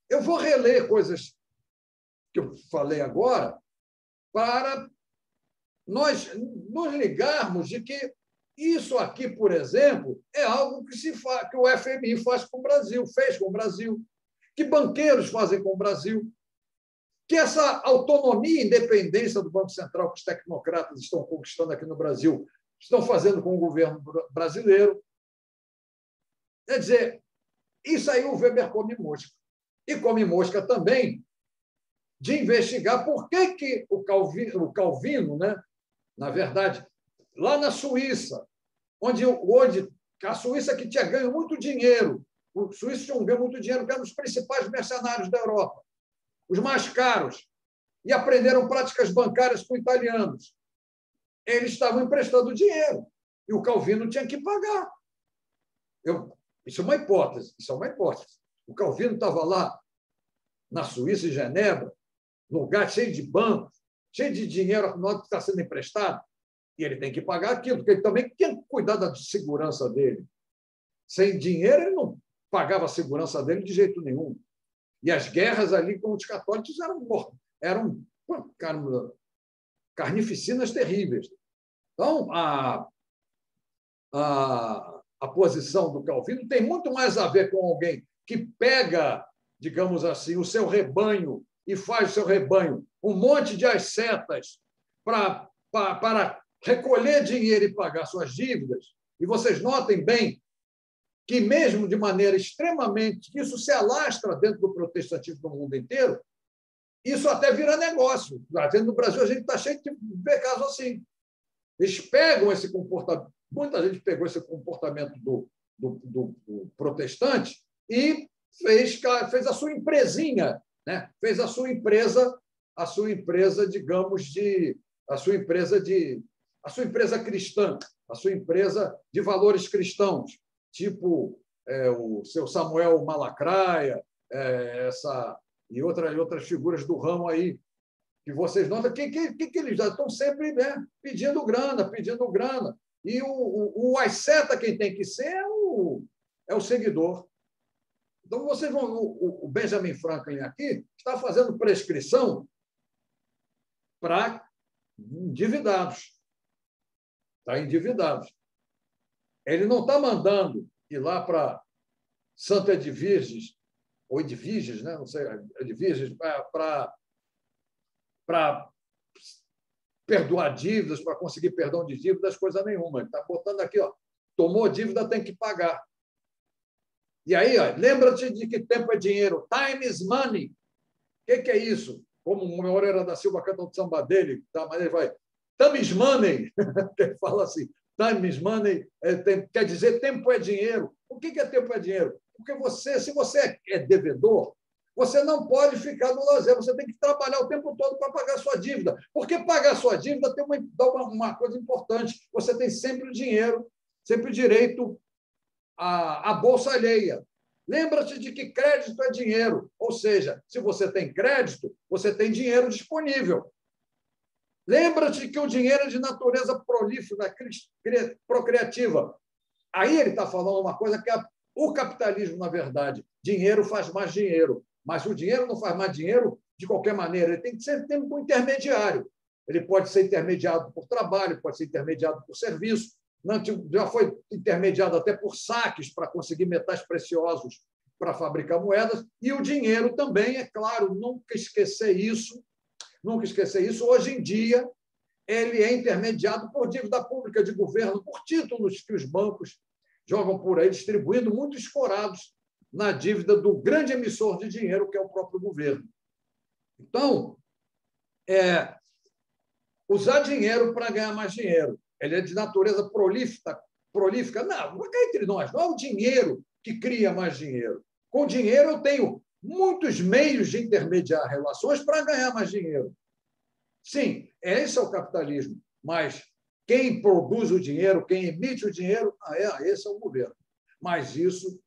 Eu vou reler coisas que eu falei agora para nós nos ligarmos de que isso aqui, por exemplo, é algo que o FMI faz com o Brasil, fez com o Brasil, que banqueiros fazem com o Brasil, que essa autonomia e independência do Banco Central que os tecnocratas estão conquistando aqui no Brasil estão fazendo com o governo brasileiro. Quer dizer, isso aí o Weber come mosca. E come mosca também de investigar por que o Calvino, né, na verdade, lá na Suíça, onde a Suíça que tinha ganho muito dinheiro, os suíços tinham ganho muito dinheiro, que eram os principais mercenários da Europa, os mais caros, e aprenderam práticas bancárias com italianos. Eles estavam emprestando dinheiro e o Calvino tinha que pagar. Isso é uma hipótese. O Calvino estava lá na Suíça, em Genebra, lugar cheio de bancos, cheio de dinheiro que está sendo emprestado, e ele tem que pagar aquilo, porque ele também tem que cuidar da segurança dele. Sem dinheiro, ele não pagava a segurança dele de jeito nenhum. E as guerras ali com os católicos eram carnificinas terríveis. Então, a posição do Calvino tem muito mais a ver com alguém que pega, digamos assim, o seu rebanho e faz o seu rebanho um monte de ascetas para recolher dinheiro e pagar suas dívidas. E vocês notem bem que, mesmo de maneira extremamente... Isso se alastra dentro do protestantismo do mundo inteiro, isso até vira negócio. Dentro do Brasil, a gente está cheio de ver casos assim. Eles pegam esse comportamento... Muita gente pegou esse comportamento do protestante e fez a sua empresinha, né? Fez a sua empresa, digamos, a sua empresa cristã, a sua empresa de valores cristãos, tipo o seu Samuel Malacraia, e outras figuras do ramo aí, que vocês notam que eles já estão sempre, né, pedindo grana. E o asceta, quem tem que ser, é o seguidor. Então, vocês vão... O Benjamin Franklin aqui está fazendo prescrição para endividados. está endividado. Ele não está mandando ir lá para Santa Edviges, ou Edviges, né? Não sei, Edviges, para perdoar dívidas, para conseguir perdão de dívidas, coisa nenhuma. Ele está botando aqui, ó, tomou dívida, tem que pagar. E aí, lembra-te de que tempo é dinheiro. Time is money. O que é isso? Como o Moreira da Silva canta o samba dele, tá? Mas ele vai, time is money. Ele fala assim, time is money, quer dizer tempo é dinheiro. O que é tempo é dinheiro? Porque se você é devedor, você não pode ficar no lazer, você tem que trabalhar o tempo todo para pagar sua dívida. Porque pagar sua dívida tem uma coisa importante, você tem sempre o dinheiro, sempre o direito à bolsa alheia. Lembra-te de que crédito é dinheiro, ou seja, se você tem crédito, você tem dinheiro disponível. Lembra-te que o dinheiro é de natureza prolífera, procriativa. Aí ele está falando uma coisa que é o capitalismo, na verdade. Dinheiro faz mais dinheiro, mas o dinheiro não faz mais dinheiro de qualquer maneira. Ele tem que ser um intermediário. Ele pode ser intermediado por trabalho, pode ser intermediado por serviço, já foi intermediado até por saques para conseguir metais preciosos para fabricar moedas, e o dinheiro também, é claro, nunca esquecer isso. Hoje em dia, ele é intermediado por dívida pública de governo, por títulos que os bancos jogam por aí, distribuindo muito escorados na dívida do grande emissor de dinheiro, que é o próprio governo. Então, usar dinheiro para ganhar mais dinheiro. Ele é de natureza prolífica. Não, entre nós, não é o dinheiro que cria mais dinheiro. Com dinheiro, eu tenho muitos meios de intermediar relações para ganhar mais dinheiro. Sim, esse é o capitalismo, mas quem produz o dinheiro, quem emite o dinheiro, esse é o governo. Mas isso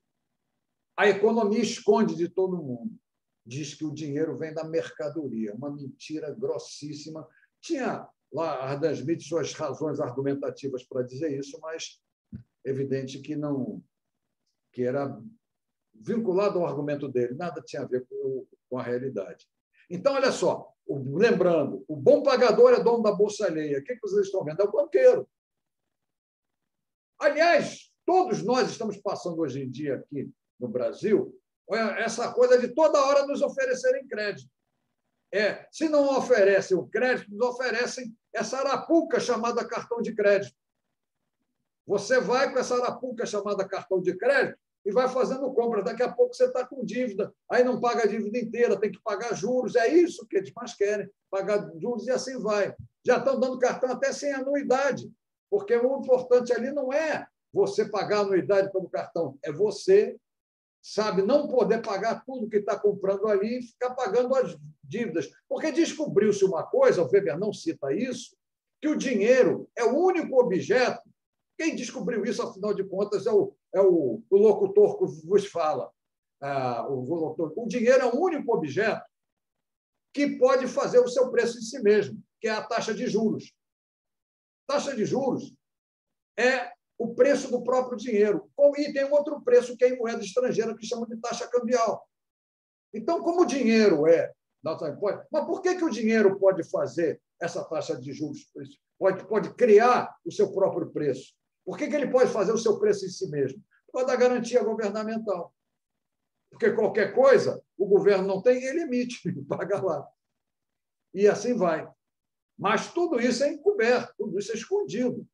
a economia esconde de todo mundo. Diz que o dinheiro vem da mercadoria, uma mentira grossíssima. Tinha lá Adam Smith suas razões argumentativas para dizer isso, mas é evidente que não, que era vinculado ao argumento dele, nada tinha a ver com a realidade. Então, olha só, lembrando, o bom pagador é dono da bolsa alheia. O que vocês estão vendo? É o banqueiro. Aliás, todos nós estamos passando hoje em dia aqui no Brasil essa coisa de toda hora nos oferecerem crédito. Se não oferecem o crédito, nos oferecem essa arapuca chamada cartão de crédito. Você vai com essa arapuca chamada cartão de crédito e vai fazendo compra. Daqui a pouco você está com dívida, aí não paga a dívida inteira, tem que pagar juros. É isso que eles mais querem, pagar juros, e assim vai. Já estão dando cartão até sem anuidade, porque o importante ali não é você pagar a anuidade pelo cartão, é você, não poder pagar tudo que está comprando ali e ficar pagando as dívidas. Porque descobriu-se uma coisa, o Weber não cita isso, que o dinheiro é o único objeto. Quem descobriu isso, afinal de contas, é o locutor que vos fala. O dinheiro é o único objeto que pode fazer o seu preço em si mesmo, que é a taxa de juros. Taxa de juros é o preço do próprio dinheiro. E tem outro preço que é em moeda estrangeira, que chamam de taxa cambial. Então, como o dinheiro mas por que o dinheiro pode fazer essa taxa de juros? Pode criar o seu próprio preço. Por que ele pode fazer o seu preço em si mesmo? Por causa da garantia governamental. Porque qualquer coisa, o governo não tem, ele emite, paga lá. E assim vai. Mas tudo isso é encoberto, tudo isso é escondido.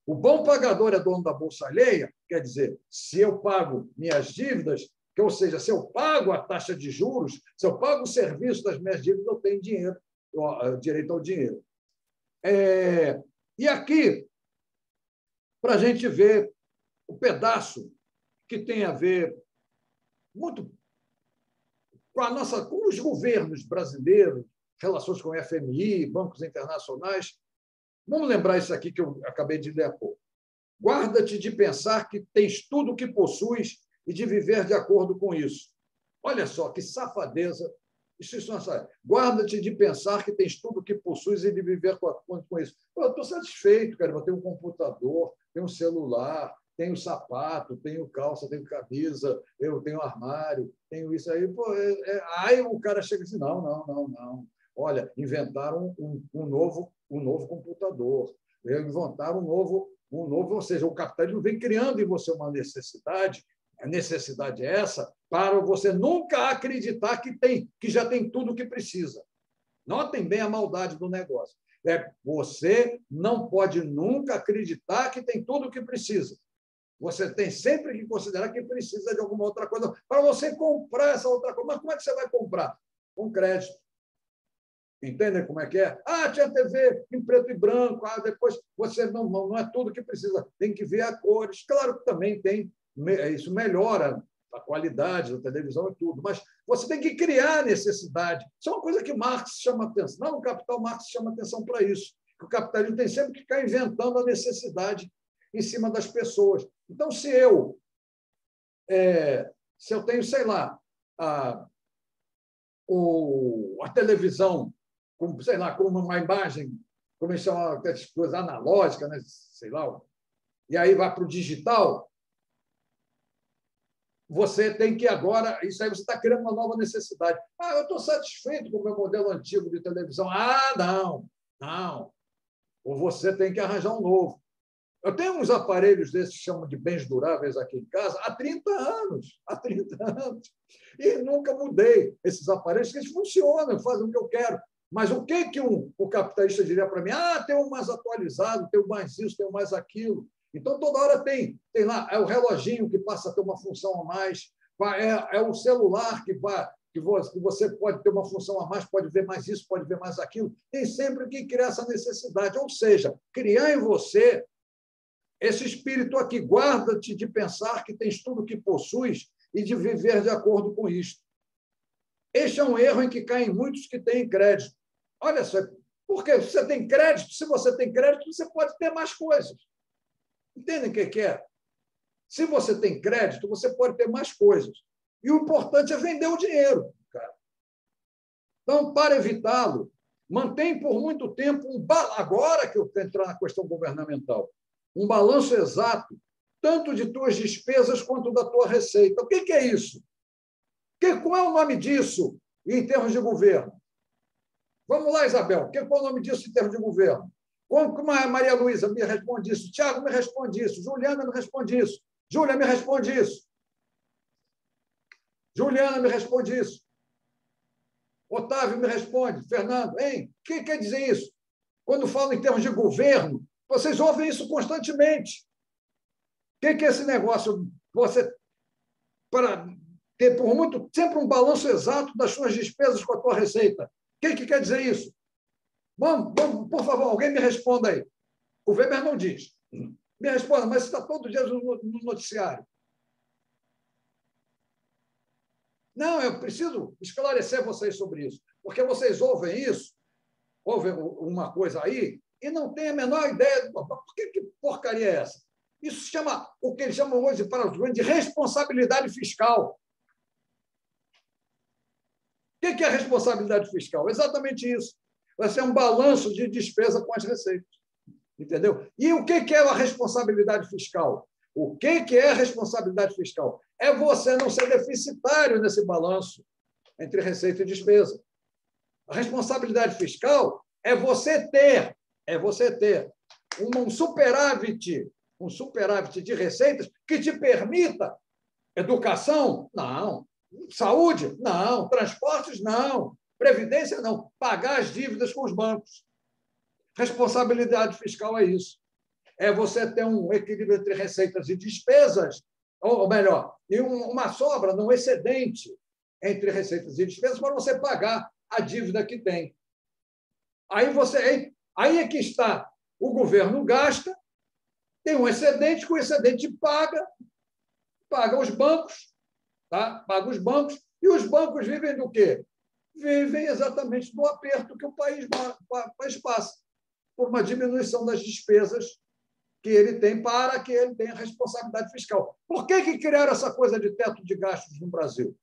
O bom pagador é dono da bolsa alheia, quer dizer, se eu pago minhas dívidas, ou seja, se eu pago a taxa de juros, se eu pago o serviço das minhas dívidas, eu tenho direito ao dinheiro. E aqui, para a gente ver o pedaço que tem a ver muito com os governos brasileiros, relações com o FMI, bancos internacionais. Vamos lembrar isso aqui que eu acabei de ler há pouco. Guarda-te de pensar que tens tudo o que possuis e de viver de acordo com isso. Olha só, que safadeza. Guarda-te de pensar que tens tudo o que possuis e de viver de acordo com isso. Eu estou satisfeito, cara. Eu tenho um computador, tenho um celular, tenho sapato, tenho calça, tenho camisa, eu tenho armário, tenho isso aí. Aí o cara chega assim, não. Olha, inventaram um novo computador. inventaram um novo, ou seja, o capitalismo vem criando em você uma necessidade. A necessidade é essa para você nunca acreditar que já tem tudo o que precisa. Notem bem a maldade do negócio. Você não pode nunca acreditar que tem tudo o que precisa. Você tem sempre que considerar que precisa de alguma outra coisa para você comprar essa outra coisa. Mas como é que você vai comprar? Com crédito. Entendem como é que é? Tinha TV em preto e branco. Depois você não é tudo que precisa. Tem que ver a cores. Claro que também tem. Isso melhora a qualidade da televisão e tudo. Mas você tem que criar necessidade. Isso é uma coisa que Marx chama atenção. Não, o Capital Marx chama atenção para isso. O capitalismo tem sempre que ficar inventando a necessidade em cima das pessoas. Então, se eu tenho, sei lá, a televisão, sei lá, com uma imagem, como eles chamam, aquelas coisas analógicas, né? Sei lá, e aí vai para o digital, você tem que agora, isso aí você está criando uma nova necessidade. Eu estou satisfeito com o meu modelo antigo de televisão. Não. Ou você tem que arranjar um novo. Eu tenho uns aparelhos desses que chamam de bens duráveis aqui em casa há 30 anos. E nunca mudei esses aparelhos, que eles funcionam, fazem o que eu quero. Mas o que o capitalista diria para mim? Tem um mais atualizado, tem um mais isso, tem um mais aquilo. Então, toda hora tem lá, é o reloginho que passa a ter uma função a mais, é o celular que você pode ter uma função a mais, pode ver mais isso, pode ver mais aquilo. Tem sempre que criar essa necessidade. Ou seja, criar em você esse espírito aqui, guarda-te de pensar que tens tudo o que possuis e de viver de acordo com isto. Este é um erro em que caem muitos que têm crédito. Olha só, porque você tem crédito, se você tem crédito, você pode ter mais coisas. Entendem o que é? Se você tem crédito, você pode ter mais coisas. E o importante é vender o dinheiro, cara. Então, para evitá-lo, mantém por muito tempo agora que eu estou entrando na questão governamental, um balanço exato, tanto de tuas despesas quanto da tua receita. O que é isso? Qual é o nome disso em termos de governo? Vamos lá, Isabel. Qual é o nome disso em termos de governo? Como a Maria Luísa me responde isso? Tiago me responde isso. Juliana me responde isso. Júlia me responde isso. Juliana me responde isso. Otávio me responde. Fernando, hein? O que quer dizer isso? Quando falo em termos de governo, vocês ouvem isso constantemente. O que é esse negócio? Você, para ter por muito sempre um balanço exato das suas despesas com a tua receita. O que quer dizer isso? Vamos, por favor, alguém me responda aí. O Weber não diz. Me responda, mas está todo dia no noticiário. Não, eu preciso esclarecer vocês sobre isso, porque vocês ouvem isso, ouvem uma coisa aí, e não têm a menor ideia. Por que porcaria é essa? Isso se chama, o que eles chamam hoje para os governos de responsabilidade fiscal. O que é a responsabilidade fiscal? Exatamente isso. Vai ser um balanço de despesa com as receitas. Entendeu? E o que é a responsabilidade fiscal? O que é a responsabilidade fiscal? É você não ser deficitário nesse balanço entre receita e despesa. A responsabilidade fiscal é você ter um superávit de receitas que te permita educação? Não. Saúde? Não. Transportes? Não. Previdência? Não. Pagar as dívidas com os bancos. Responsabilidade fiscal é isso. É você ter um equilíbrio entre receitas e despesas, ou melhor, e uma sobra, um excedente entre receitas e despesas para você pagar a dívida que tem. Aí é que está. O governo gasta, tem um excedente, com o excedente paga os bancos, tá? Paga os bancos, e os bancos vivem do quê? Vivem exatamente do aperto que o país passa, por uma diminuição das despesas que ele tem para que ele tenha responsabilidade fiscal. Por que criaram essa coisa de teto de gastos no Brasil?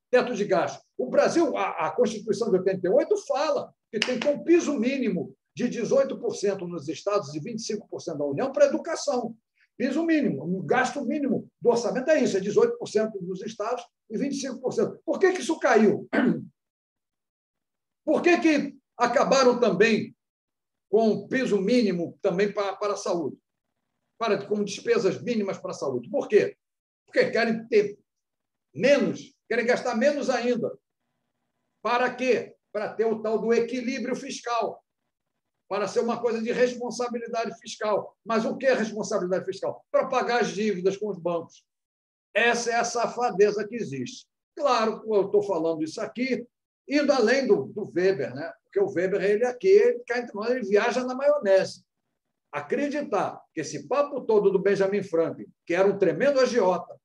Teto de gastos. O Brasil, a Constituição de 88 fala que tem que ter um piso mínimo de 18% nos estados e 25% da União para a educação. Piso mínimo, um gasto mínimo do orçamento é isso, é 18% nos estados e 25%. Por que isso caiu? Por que acabaram também com piso mínimo também para a saúde, com despesas mínimas para a saúde. Por quê? Porque querem ter menos, querem gastar menos ainda. Para quê? Para ter o tal do equilíbrio fiscal, para ser uma coisa de responsabilidade fiscal. Mas o que é responsabilidade fiscal? Para pagar as dívidas com os bancos. Essa é a safadeza que existe. Claro, eu estou falando isso aqui, indo além do Weber, né? Porque o Weber, ele viaja na maionese. Acreditar que esse papo todo do Benjamin Franklin, que era um tremendo agiota,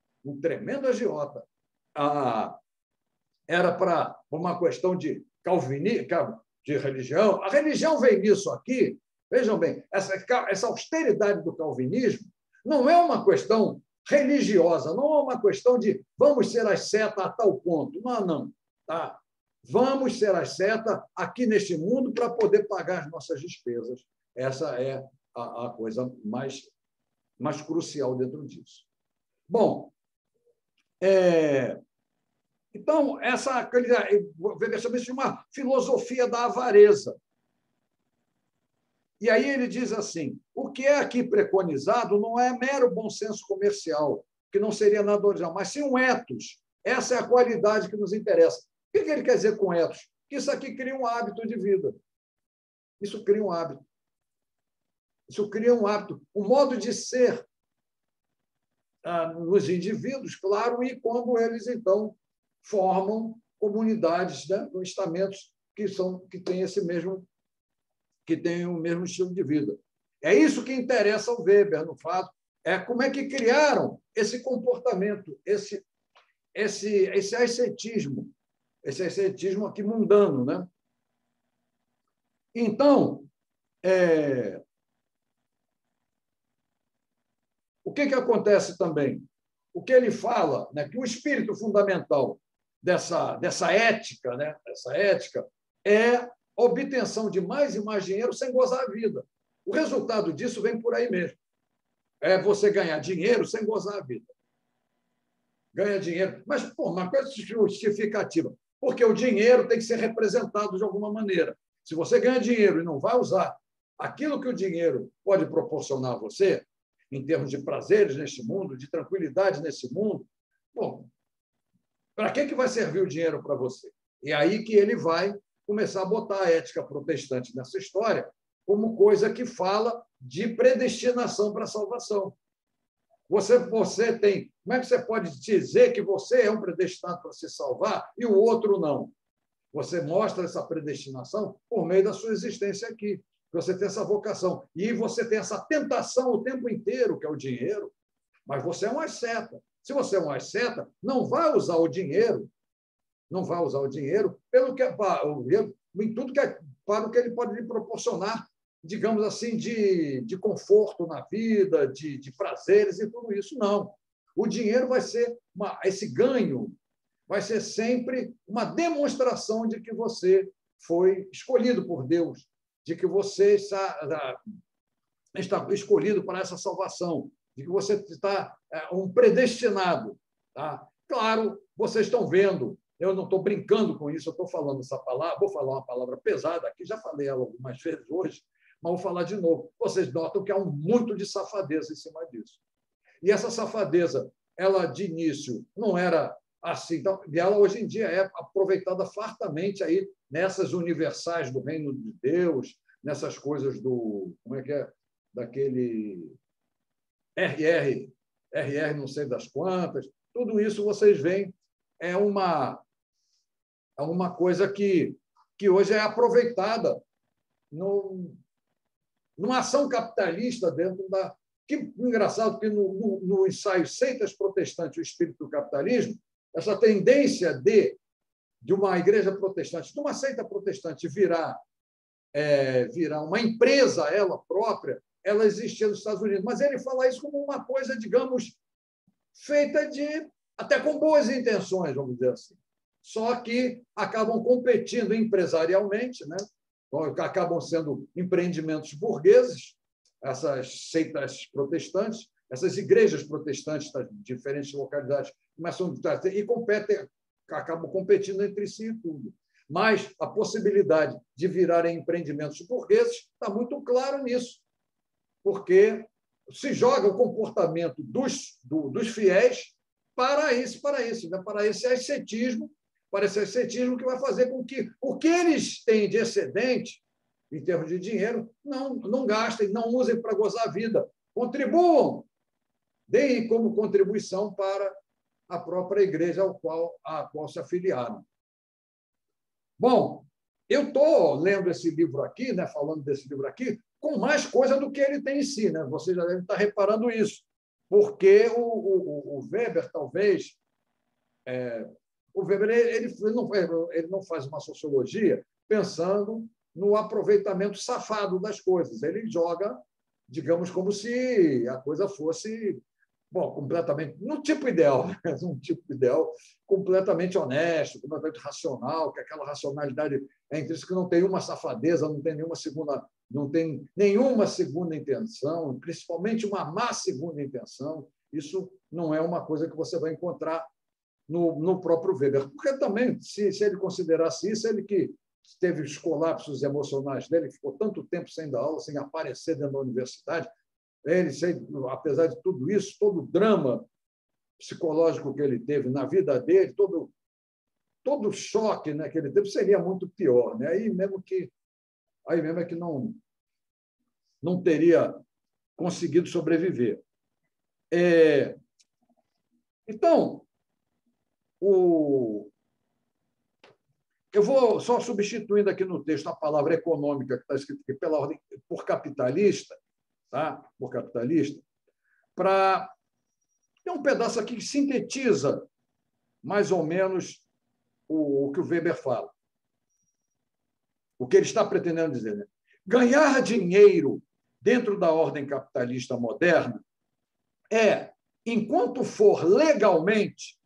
era para uma questão de calvinismo, de religião. A religião vem nisso aqui. Vejam bem, essa austeridade do calvinismo não é uma questão religiosa, não é uma questão de vamos ser asceta a tal ponto. Não. Tá? Vamos ser asceta aqui neste mundo para poder pagar as nossas despesas. Essa é a coisa mais crucial dentro disso. Bom, então, Weber chama isso de uma filosofia da avareza. E aí ele diz assim, o que é aqui preconizado não é mero bom senso comercial, que não seria nada original, mas sim um ethos. Essa é a qualidade que nos interessa. O que ele quer dizer com ethos? Que isso aqui cria um hábito de vida. Isso cria um hábito. Isso cria um hábito, um modo de ser nos indivíduos, claro, e quando eles, então, formam comunidades, né, estamentos que têm o mesmo estilo de vida. É isso que interessa ao Weber, no fato, é como é que criaram esse comportamento, esse ascetismo aqui mundano, né? Então, o que acontece também? O que ele fala, né, que o espírito fundamental dessa ética, né, é a obtenção de mais e mais dinheiro sem gozar a vida. O resultado disso vem por aí mesmo. É você ganhar dinheiro sem gozar a vida. Ganha dinheiro. Mas, uma coisa justificativa. Porque o dinheiro tem que ser representado de alguma maneira. Se você ganha dinheiro e não vai usar aquilo que o dinheiro pode proporcionar a você, em termos de prazeres neste mundo, de tranquilidade nesse mundo, para que vai servir o dinheiro para você? E aí que ele vai começar a botar a ética protestante nessa história como coisa que fala de predestinação para a salvação. Você tem... Como é que você pode dizer que você é um predestinado para se salvar e o outro não? Você mostra essa predestinação por meio da sua existência aqui. Você tem essa vocação. E você tem essa tentação o tempo inteiro, que é o dinheiro, mas você é um asceta. Se você é um asceta, não vai usar o dinheiro, pelo que em tudo que é para o que ele pode lhe proporcionar, digamos assim, de conforto na vida, de prazeres e tudo isso. Não. O dinheiro vai ser esse ganho vai ser sempre uma demonstração de que você foi escolhido por Deus, de que você está escolhido para essa salvação, de que você está um predestinado. Tá? Claro, vocês estão vendo, eu não estou brincando com isso, eu estou falando essa palavra, vou falar uma palavra pesada aqui, já falei ela algumas vezes hoje, mas vou falar de novo. Vocês notam que há muito de safadeza em cima disso. E essa safadeza, ela de início não era assim, então, e ela hoje em dia é aproveitada fartamente aí nessas universais do reino de Deus, nessas coisas como é que é? Daquele RR não sei das quantas, tudo isso vocês veem, é uma coisa que hoje é aproveitada numa ação capitalista dentro da... Que engraçado que no ensaio Seitas Protestantes, o Espírito do Capitalismo, essa tendência de uma igreja protestante, de uma seita protestante virar uma empresa ela própria, ela existia nos Estados Unidos. Mas ele fala isso como uma coisa, digamos, feita até com boas intenções, vamos dizer assim. Só que acabam competindo empresarialmente, né? Acabam sendo empreendimentos burgueses, essas seitas protestantes, essas igrejas protestantes das diferentes localidades começam e acabam competindo entre si e tudo. Mas a possibilidade de virarem empreendimentos burgueses está muito claro nisso, porque se joga o comportamento dos fiéis para isso, né? Para esse ascetismo que vai fazer com que o que eles têm de excedente, em termos de dinheiro, não gastem, não usem para gozar a vida. Contribuam, deem como contribuição para a própria igreja à qual se afiliaram. Bom, eu estou lendo esse livro aqui, né, falando desse livro aqui, com mais coisa do que ele tem em si. Né? Você já deve estar reparando isso, porque o Weber, talvez... o Weber ele não faz uma sociologia pensando no aproveitamento safado das coisas. Ele joga, digamos, como se a coisa fosse... Bom, completamente, no tipo ideal, um tipo ideal completamente honesto, completamente racional, que aquela racionalidade é intrínseca, que não tem uma safadeza, não tem nenhuma segunda intenção, principalmente uma má segunda intenção. Isso não é uma coisa que você vai encontrar no próprio Weber. Porque também, se ele considerasse isso, ele que teve os colapsos emocionais dele, que ficou tanto tempo sem dar aula, sem aparecer dentro da universidade, ele, apesar de tudo isso, todo o drama psicológico que ele teve na vida dele, todo o choque, né, que ele teve, seria muito pior. Né? Aí mesmo é que não teria conseguido sobreviver. Então, eu vou só substituindo aqui no texto a palavra econômica, que está escrita aqui pela ordem, por capitalista, tá? Por capitalista, para ter um pedaço aqui que sintetiza mais ou menos o que o Weber fala. O que ele está pretendendo dizer. Né? Ganhar dinheiro dentro da ordem capitalista moderna é, enquanto for legalmente,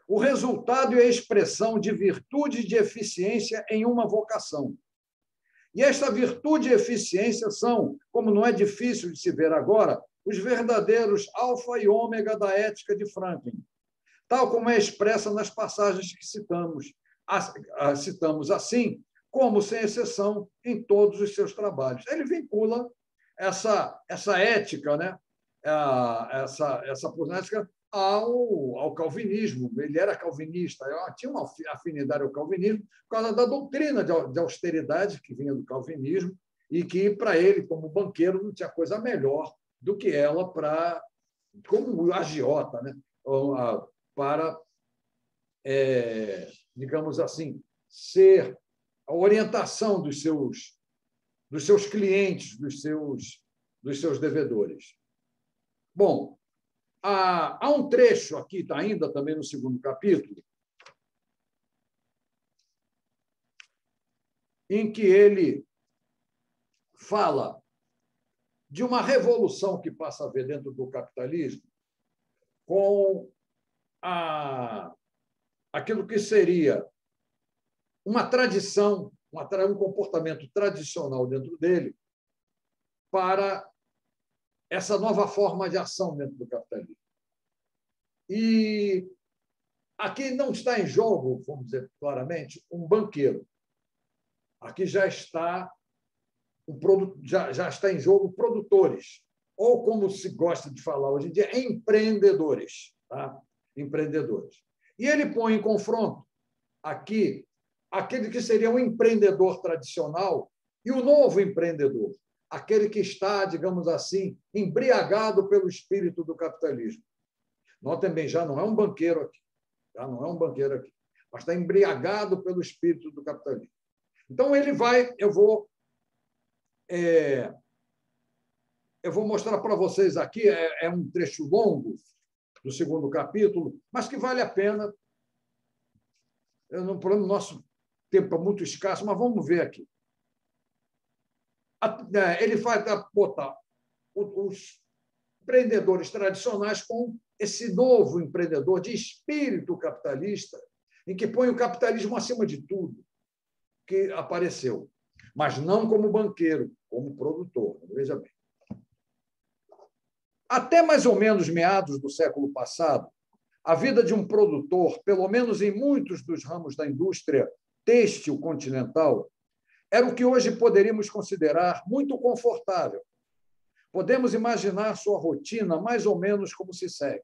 o resultado e a expressão de virtude e de eficiência em uma vocação. E esta virtude e eficiência são, como não é difícil de se ver agora, os verdadeiros alfa e ômega da ética de Franklin, tal como é expressa nas passagens que citamos assim, como, sem exceção, em todos os seus trabalhos. Ele vincula essa ética, né? essa ética ao calvinismo. Ele era calvinista, tinha uma afinidade ao calvinismo por causa da doutrina de austeridade que vinha do calvinismo e que, para ele, como banqueiro, não tinha coisa melhor do que ela como agiota, né? Para, digamos assim, ser a orientação dos seus clientes, dos seus devedores. Bom, há um trecho aqui, está ainda também no segundo capítulo, em que ele fala de uma revolução que passa a haver dentro do capitalismo com aquilo que seria uma tradição, um comportamento tradicional dentro dele para essa nova forma de ação dentro do capitalismo. E aqui não está em jogo, vamos dizer claramente, um banqueiro. Aqui já está em jogo produtores, ou, como se gosta de falar hoje em dia, empreendedores. Tá? Empreendedores. E ele põe em confronto aqui aquele que seria um empreendedor tradicional e o novo empreendedor, aquele que está, digamos assim, embriagado pelo espírito do capitalismo. Notem bem, já não é um banqueiro aqui, mas está embriagado pelo espírito do capitalismo. Então, eu vou mostrar para vocês aqui, é um trecho longo do segundo capítulo, mas que vale a pena. O nosso tempo é muito escasso, mas vamos ver aqui. Ele vai botar os empreendedores tradicionais com esse novo empreendedor de espírito capitalista, em que põe o capitalismo acima de tudo que apareceu, mas não como banqueiro, como produtor. Veja bem. Até mais ou menos meados do século passado, a vida de um produtor, pelo menos em muitos dos ramos da indústria têxtil continental era o que hoje poderíamos considerar muito confortável. Podemos imaginar sua rotina mais ou menos como se segue.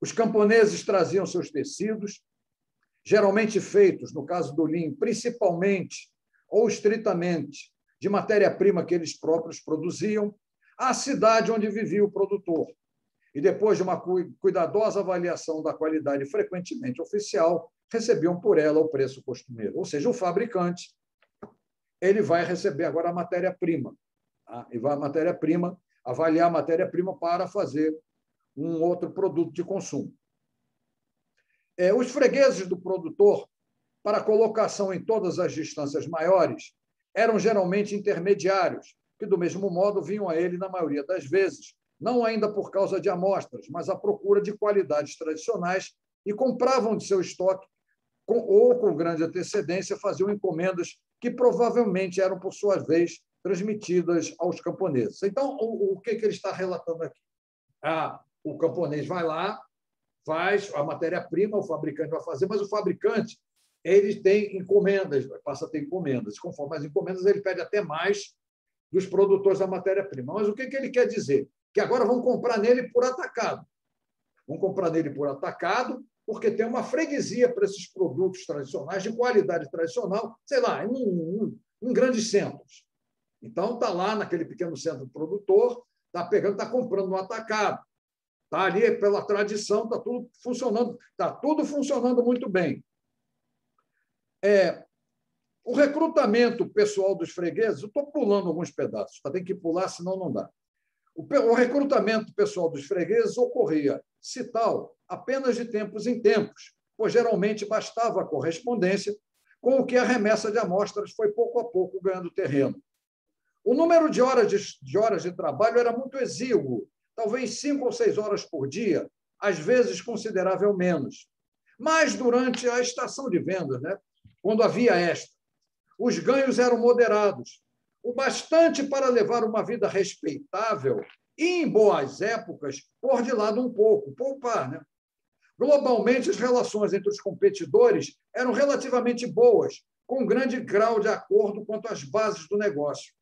Os camponeses traziam seus tecidos, geralmente feitos, no caso do linho, principalmente ou estritamente de matéria-prima que eles próprios produziam, à cidade onde vivia o produtor. E depois de uma cuidadosa avaliação da qualidade frequentemente oficial, recebiam por ela o preço costumeiro. Ou seja, o fabricante ele vai receber agora a matéria-prima. Tá? E vai a matéria-prima, avaliar a matéria-prima para fazer um outro produto de consumo. Os fregueses do produtor, para colocação em todas as distâncias maiores, eram geralmente intermediários, que, do mesmo modo, vinham a ele, na maioria das vezes, não ainda por causa de amostras, mas à procura de qualidades tradicionais e compravam de seu estoque ou, com grande antecedência, faziam encomendas que provavelmente eram, por sua vez, transmitidas aos camponeses. Então, o que ele está relatando aqui? O camponês vai lá, faz a matéria-prima, o fabricante vai fazer, mas o fabricante ele tem encomendas, passa a ter encomendas. Conforme as encomendas, ele pede até mais dos produtores da matéria-prima. Mas o que ele quer dizer? Que agora vão comprar nele por atacado. Vão comprar nele por atacado, porque tem uma freguesia para esses produtos tradicionais, de qualidade tradicional, sei lá, em grandes centros. Então, está lá naquele pequeno centro produtor, está pegando, está comprando no atacado. Está ali pela tradição, está tudo funcionando muito bem. O recrutamento pessoal dos fregueses, eu estou pulando alguns pedaços, tem que pular, senão não dá. O recrutamento pessoal dos fregueses ocorria, se tal, apenas de tempos em tempos, pois geralmente bastava a correspondência, com o que a remessa de amostras foi pouco a pouco ganhando terreno. O número de horas de trabalho era muito exíguo, talvez 5 ou 6 horas por dia, às vezes considerável menos. Mas durante a estação de vendas, quando havia esta, os ganhos eram moderados, o bastante para levar uma vida respeitável e, em boas épocas, pôr de lado um pouco, poupar. Globalmente, as relações entre os competidores eram relativamente boas, com grande grau de acordo quanto às bases do negócio.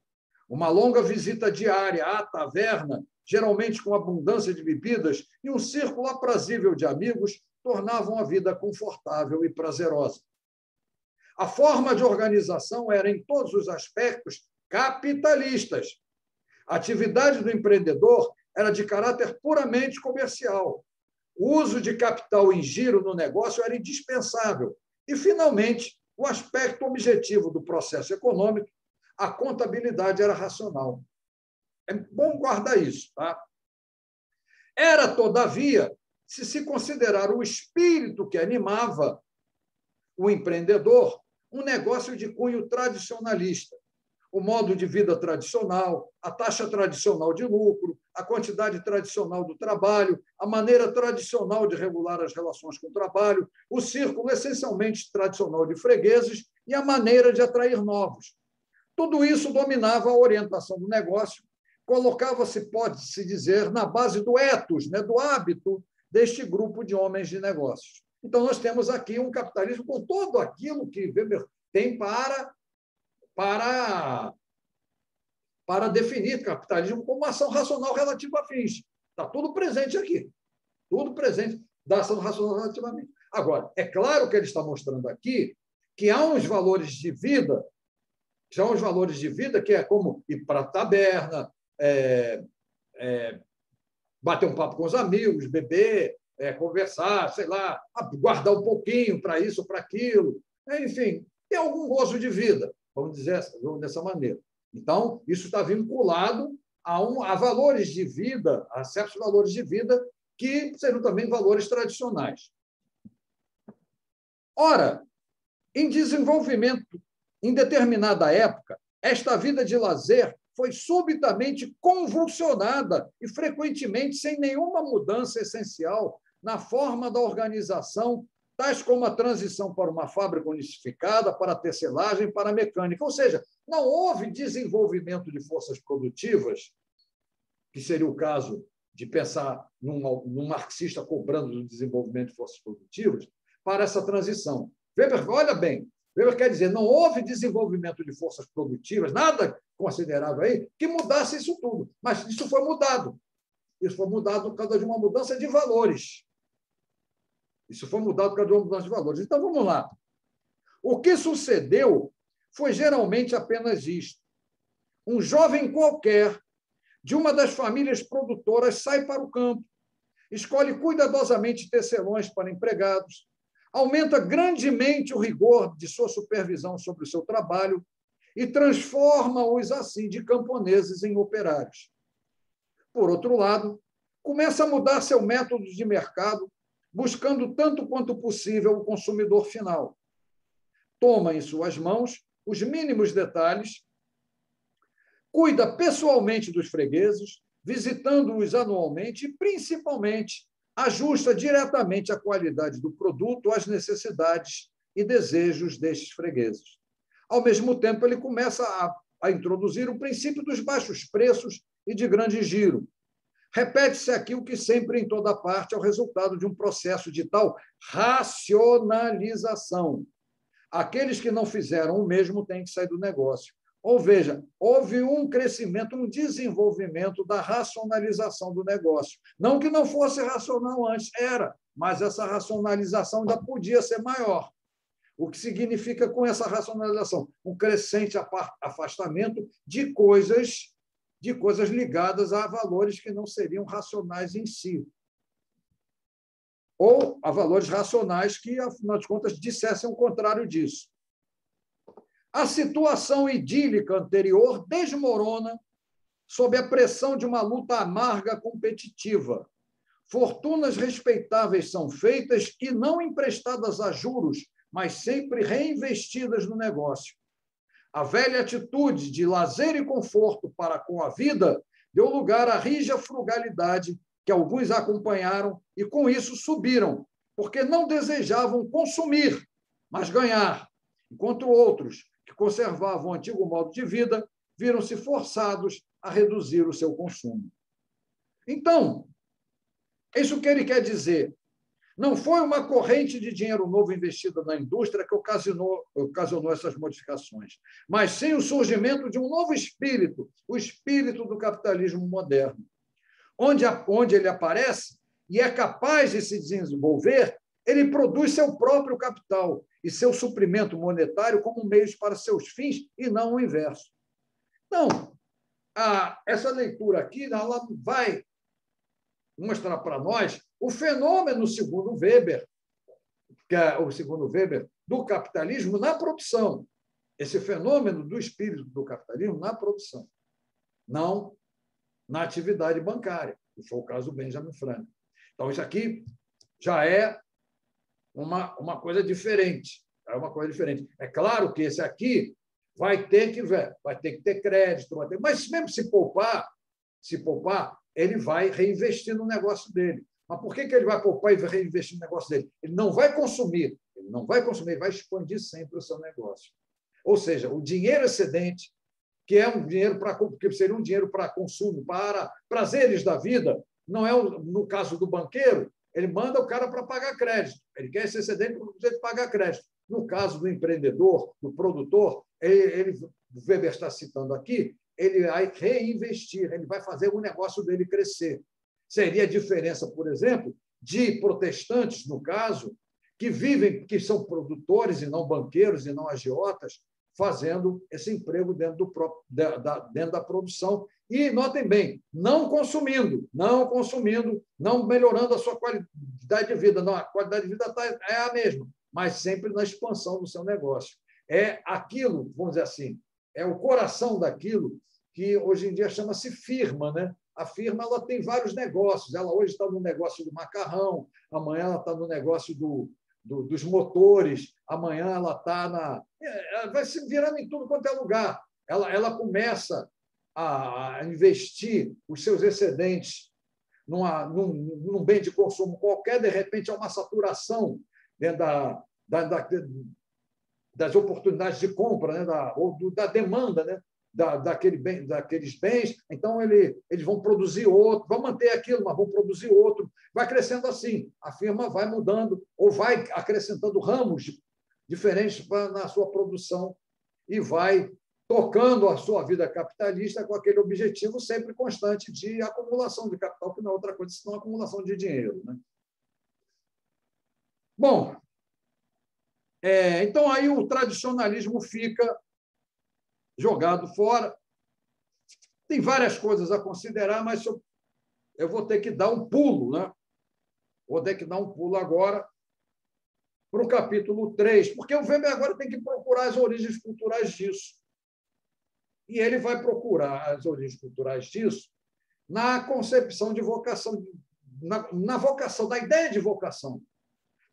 Uma longa visita diária à taverna, geralmente com abundância de bebidas, e um círculo aprazível de amigos tornavam a vida confortável e prazerosa. A forma de organização era, em todos os aspectos, capitalistas. A atividade do empreendedor era de caráter puramente comercial. O uso de capital em giro no negócio era indispensável. E, finalmente, o aspecto objetivo do processo econômico, a contabilidade era racional. É bom guardar isso. Tá? Era, todavia, se considerar o espírito que animava o empreendedor, um negócio de cunho tradicionalista. O modo de vida tradicional, a taxa tradicional de lucro, a quantidade tradicional do trabalho, a maneira tradicional de regular as relações com o trabalho, o círculo essencialmente tradicional de fregueses e a maneira de atrair novos. Tudo isso dominava a orientação do negócio, colocava-se, pode-se dizer, na base do ethos, do hábito deste grupo de homens de negócios. Então, nós temos aqui um capitalismo com tudo aquilo que Weber tem para definir capitalismo como uma ação racional relativa a fins. Está tudo presente aqui. Tudo presente da ação racional relativamente. Agora, é claro que ele está mostrando aqui que há uns valores de vida, que é como ir para a taberna, bater um papo com os amigos, beber, conversar, sei lá, guardar um pouquinho para isso, para aquilo. Enfim, tem algum gozo de vida, vamos dizer dessa maneira. Então, isso está vinculado a valores de vida, a certos valores de vida que seriam também valores tradicionais. Ora, em desenvolvimento, em determinada época, esta vida de lazer foi subitamente convulsionada e, frequentemente, sem nenhuma mudança essencial na forma da organização, tais como a transição para uma fábrica unificada, para a tecelagem, para a mecânica. Ou seja, não houve desenvolvimento de forças produtivas, que seria o caso de pensar num marxista cobrando o desenvolvimento de forças produtivas, para essa transição. Weber, olha bem, Weber quer dizer, não houve desenvolvimento de forças produtivas, nada considerável aí, que mudasse isso tudo. Mas isso foi mudado. Isso foi mudado por causa de uma mudança de valores. Isso foi mudado por causa de uma mudança de valores. Então, vamos lá. O que sucedeu foi geralmente apenas isto. Um jovem qualquer de uma das famílias produtoras sai para o campo, escolhe cuidadosamente tecelões para empregados, aumenta grandemente o rigor de sua supervisão sobre o seu trabalho e transforma-os, assim, de camponeses em operários. Por outro lado, começa a mudar seu método de mercado, buscando tanto quanto possível o consumidor final. Toma em suas mãos os mínimos detalhes, cuida pessoalmente dos fregueses, visitando-os anualmente e, principalmente, ajusta diretamente a qualidade do produto às necessidades e desejos destes fregueses. Ao mesmo tempo, ele começa a introduzir o princípio dos baixos preços e de grande giro. Repete-se aqui o que sempre em toda parte é o resultado de um processo de tal racionalização. Aqueles que não fizeram o mesmo têm que sair do negócio. Ou veja, houve um crescimento, um desenvolvimento da racionalização do negócio. Não que não fosse racional antes, era, mas essa racionalização ainda podia ser maior. O que significa, com essa racionalização? Um crescente afastamento de coisas ligadas a valores que não seriam racionais em si. Ou a valores racionais que, afinal de contas, dissessem o contrário disso. A situação idílica anterior desmorona sob a pressão de uma luta amarga competitiva. Fortunas respeitáveis são feitas e não emprestadas a juros, mas sempre reinvestidas no negócio. A velha atitude de lazer e conforto para com a vida deu lugar à rija frugalidade que alguns acompanharam e, com isso, subiram, porque não desejavam consumir, mas ganhar, enquanto outros, que conservavam o antigo modo de vida, viram-se forçados a reduzir o seu consumo. Então, isso que ele quer dizer. Não foi uma corrente de dinheiro novo investida na indústria que ocasionou essas modificações, mas sim o surgimento de um novo espírito, o espírito do capitalismo moderno, onde ele aparece e é capaz de se desenvolver, ele produz seu próprio capital e seu suprimento monetário como meios para seus fins e não o inverso. Então, essa leitura aqui ela vai mostrar para nós o fenômeno, segundo Weber, que é o segundo Weber, do capitalismo na produção. Esse fenômeno do espírito do capitalismo na produção, não na atividade bancária, que foi o caso do Benjamin Franklin. Então, isso aqui já é uma coisa diferente. É uma coisa diferente. É claro que esse aqui vai ter que ter crédito, mas mesmo se poupar, ele vai reinvestir no negócio dele. Mas por que ele vai poupar e vai reinvestir no negócio dele? Ele não vai consumir, ele vai expandir sempre o seu negócio. Ou seja, o dinheiro excedente, que é um dinheiro que seria um dinheiro para consumo, para prazeres da vida, não é no caso do banqueiro, ele manda o cara para pagar crédito. Ele quer esse excedente para poder pagar crédito. No caso do empreendedor, do produtor, o Weber está citando aqui, ele vai reinvestir, ele vai fazer o negócio dele crescer. Seria a diferença, por exemplo, de protestantes, no caso, que são produtores e não banqueiros e não agiotas, fazendo esse emprego dentro da produção. E, notem bem, não consumindo, não melhorando a sua qualidade de vida. Não, a qualidade de vida é a mesma, mas sempre na expansão do seu negócio. É aquilo, vamos dizer assim, é o coração daquilo que hoje em dia chama-se firma, né? A firma ela tem vários negócios. Ela hoje está no negócio do macarrão, amanhã ela está no negócio dos motores, amanhã ela está ela vai se virando em tudo quanto é lugar. Ela começa a investir os seus excedentes num bem de consumo qualquer, de repente há uma saturação dentro das oportunidades de compra, né? ou da demanda, né? daqueles bens, então eles vão produzir outro, vão manter aquilo, mas vão produzir outro. Vai crescendo assim. A firma vai mudando ou vai acrescentando ramos diferentes na sua produção e vai tocando a sua vida capitalista com aquele objetivo sempre constante de acumulação de capital, que não é outra coisa senão acumulação de dinheiro, né? Bom, então aí o tradicionalismo fica jogado fora. Tem várias coisas a considerar, mas eu vou ter que dar um pulo, né? Vou ter que dar um pulo agora para o capítulo 3, porque o Weber agora tem que procurar as origens culturais disso. E ele vai procurar as origens culturais disso na concepção de vocação, na vocação, da ideia de vocação.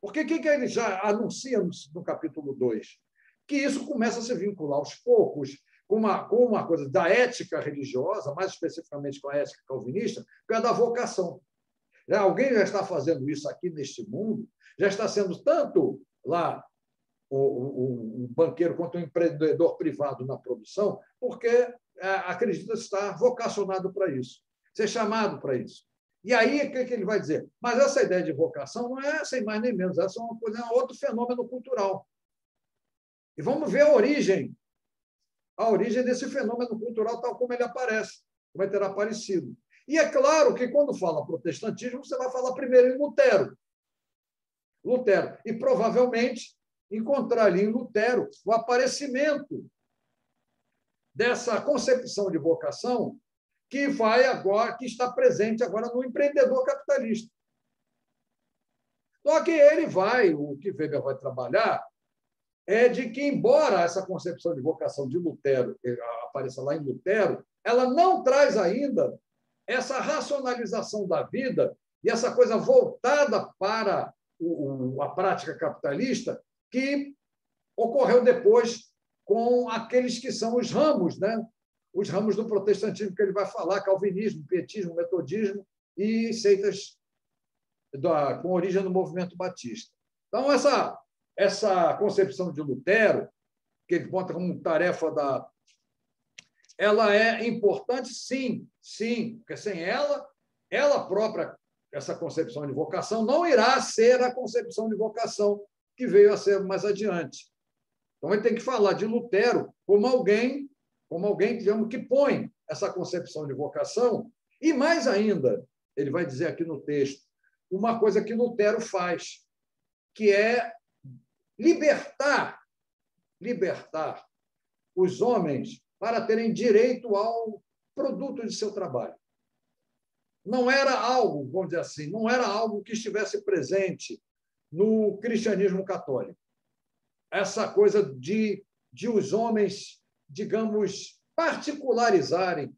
Porque o que ele já anuncia no capítulo 2? Que isso começa a se vincular aos poucos com uma coisa da ética religiosa, mais especificamente com a ética calvinista, que é da vocação. Alguém já está fazendo isso aqui neste mundo, já está sendo tanto lá o banqueiro quanto o empreendedor privado na produção, porque acredita estar vocacionado para isso, ser chamado para isso. E aí, o que ele vai dizer? Mas essa ideia de vocação não é sem mais nem menos, essa é um outro fenômeno cultural. E vamos ver a origem desse fenômeno cultural tal como ele aparece, como ele terá aparecido. E é claro que, quando fala protestantismo, você vai falar primeiro em Lutero. E, provavelmente, encontrar ali em Lutero o aparecimento dessa concepção de vocação que está presente agora no empreendedor capitalista. Só que o que Weber vai trabalhar é de que, embora essa concepção de vocação de Lutero apareça lá em Lutero, ela não traz ainda essa racionalização da vida e essa coisa voltada para a prática capitalista que ocorreu depois com aqueles que são os ramos, né? Os ramos do protestantismo que ele vai falar, calvinismo, pietismo, metodismo e seitas com origem no movimento batista. Então, essa concepção de Lutero, que ele conta como tarefa ela é importante, sim, porque sem ela própria, essa concepção de vocação, não irá ser a concepção de vocação que veio a ser mais adiante. Então, ele tem que falar de Lutero como alguém, digamos, que põe essa concepção de vocação, e mais ainda, ele vai dizer aqui no texto, uma coisa que Lutero faz, que é libertar os homens para terem direito ao produto de seu trabalho. Não era algo, vamos dizer assim, não era algo que estivesse presente no cristianismo católico. Essa coisa de os homens, digamos, particularizarem,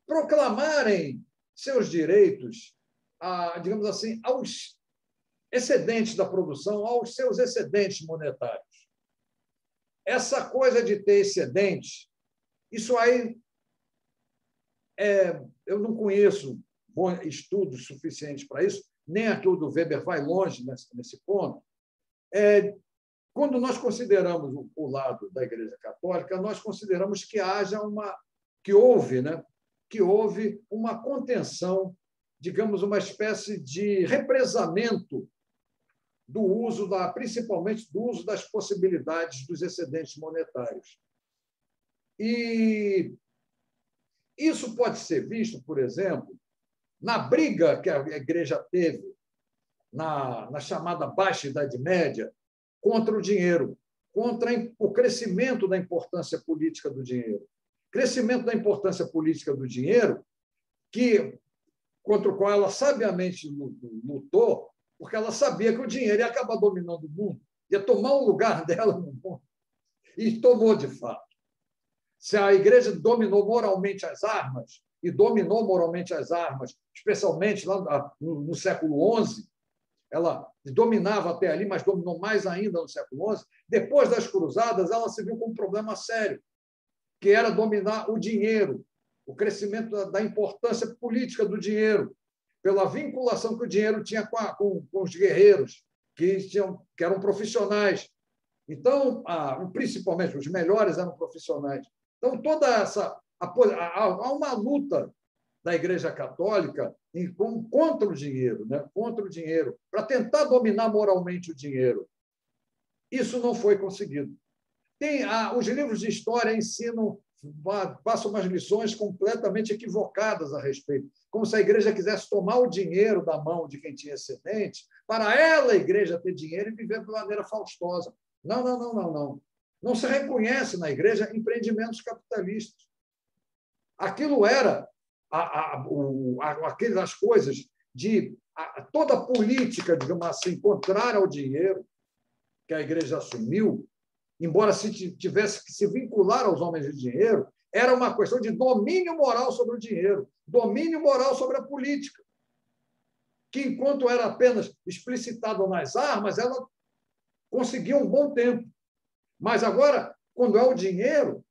proclamarem seus direitos, digamos assim, aos excedentes da produção, aos seus excedentes monetários. Essa coisa de ter excedentes, isso aí, eu não conheço estudos suficientes para isso, nem aqui o do Weber vai longe nesse ponto. Quando nós consideramos o lado da Igreja Católica, nós consideramos que houve uma contenção, digamos, uma espécie de represamento do uso principalmente do uso das possibilidades dos excedentes monetários. E isso pode ser visto, por exemplo, na briga que a Igreja teve na chamada Baixa Idade Média contra o dinheiro, contra o crescimento da importância política do dinheiro. Crescimento da importância política do dinheiro contra o qual ela sabiamente lutou, porque ela sabia que o dinheiro ia acabar dominando o mundo, ia tomar o lugar dela no mundo. E tomou, de fato. Se a Igreja dominou moralmente as armas, especialmente lá no século XI, ela dominava até ali, mas dominou mais ainda no século XI. Depois das Cruzadas, ela se viu com um problema sério, que era dominar o dinheiro, o crescimento da importância política do dinheiro, pela vinculação que o dinheiro tinha com os guerreiros, que eram profissionais Então, principalmente os melhores eram profissionais. Então, toda essa há uma luta da Igreja Católica contra o dinheiro, né? Contra o dinheiro, para tentar dominar moralmente o dinheiro. Isso não foi conseguido. Os livros de história ensinam, passam umas lições completamente equivocadas a respeito, como se a igreja quisesse tomar o dinheiro da mão de quem tinha excedente, para ela, a igreja, ter dinheiro e viver de maneira faustosa. Não, não, não, não, não. Não se reconhece na igreja empreendimentos capitalistas. Aquilo era aquelas coisas de toda a política, digamos assim, contrária ao dinheiro que a igreja assumiu, embora se tivesse que se vincular aos homens de dinheiro, era uma questão de domínio moral sobre o dinheiro, domínio moral sobre a política, que, enquanto era apenas explicitado nas armas, ela conseguia um bom tempo. Mas agora, quando é o dinheiro,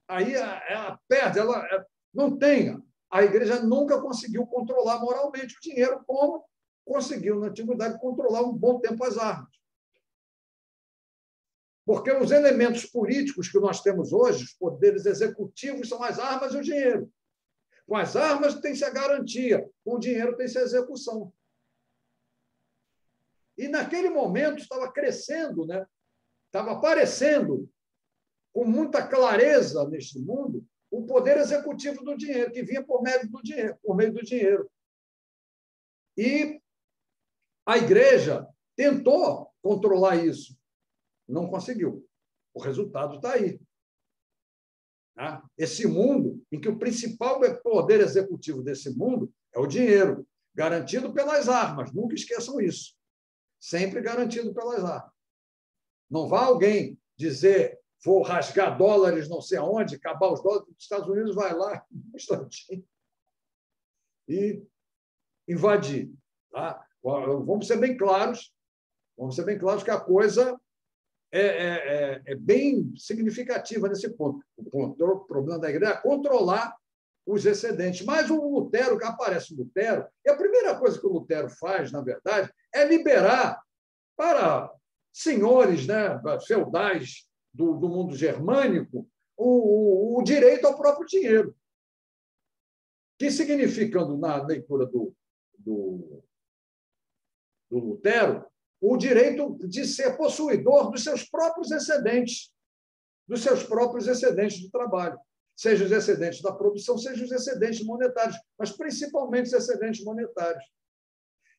aí ela perde, ela não tem. A igreja nunca conseguiu controlar moralmente o dinheiro, como conseguiu na antiguidade controlar um bom tempo as armas. Porque os elementos políticos que nós temos hoje, os poderes executivos, são as armas e o dinheiro. Com as armas tem-se a garantia, com o dinheiro tem-se a execução. E, naquele momento, estava crescendo, né? Estava aparecendo com muita clareza neste mundo o poder executivo do dinheiro, que vinha por meio do dinheiro. E a igreja tentou controlar isso. Não conseguiu. O resultado está aí. Esse mundo em que o principal poder executivo desse mundo é o dinheiro, garantido pelas armas. Nunca esqueçam isso. Sempre garantido pelas armas. Não vá alguém dizer: vou rasgar dólares não sei aonde, acabar os dólares. Os Estados Unidos vai lá um instantinho e invadir. Tá? Vamos ser bem claros que a coisa é bem significativa nesse ponto. O problema da igreja é controlar os excedentes. Mas o Lutero, que aparece o Lutero, e a primeira coisa que o Lutero faz, na verdade, é liberar para senhores, né, feudais do mundo germânico o direito ao próprio dinheiro, que, significando, na leitura do Lutero, o direito de ser possuidor dos seus próprios excedentes de trabalho, seja os excedentes da produção, seja os excedentes monetários, mas principalmente os excedentes monetários.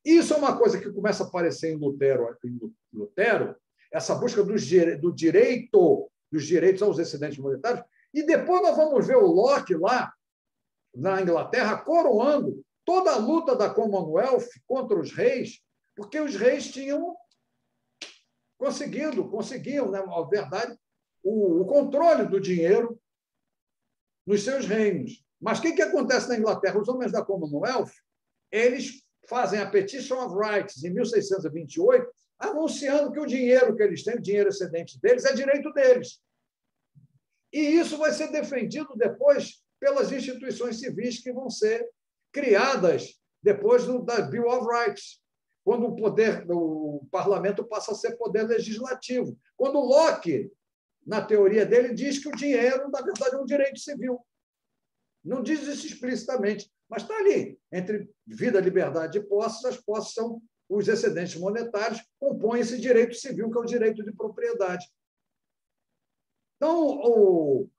Isso é uma coisa que começa a aparecer em Lutero, essa busca dos direitos aos excedentes monetários, e depois nós vamos ver o Locke lá, na Inglaterra, coroando toda a luta da Commonwealth contra os reis, porque os reis tinham conseguiam, na verdade, o controle do dinheiro nos seus reinos. Mas o que acontece na Inglaterra? Os homens da Commonwealth, eles fazem a Petition of Rights, em 1628, anunciando que o dinheiro que eles têm, o dinheiro excedente deles, é direito deles. E isso vai ser defendido depois pelas instituições civis que vão ser criadas depois da Bill of Rights, quando o parlamento passa a ser poder legislativo. Quando Locke, na teoria dele, diz que o dinheiro, na verdade, é um direito civil. Não diz isso explicitamente, mas está ali. Entre vida, liberdade e posses, as posses são os excedentes monetários, compõem esse direito civil, que é o direito de propriedade. Então,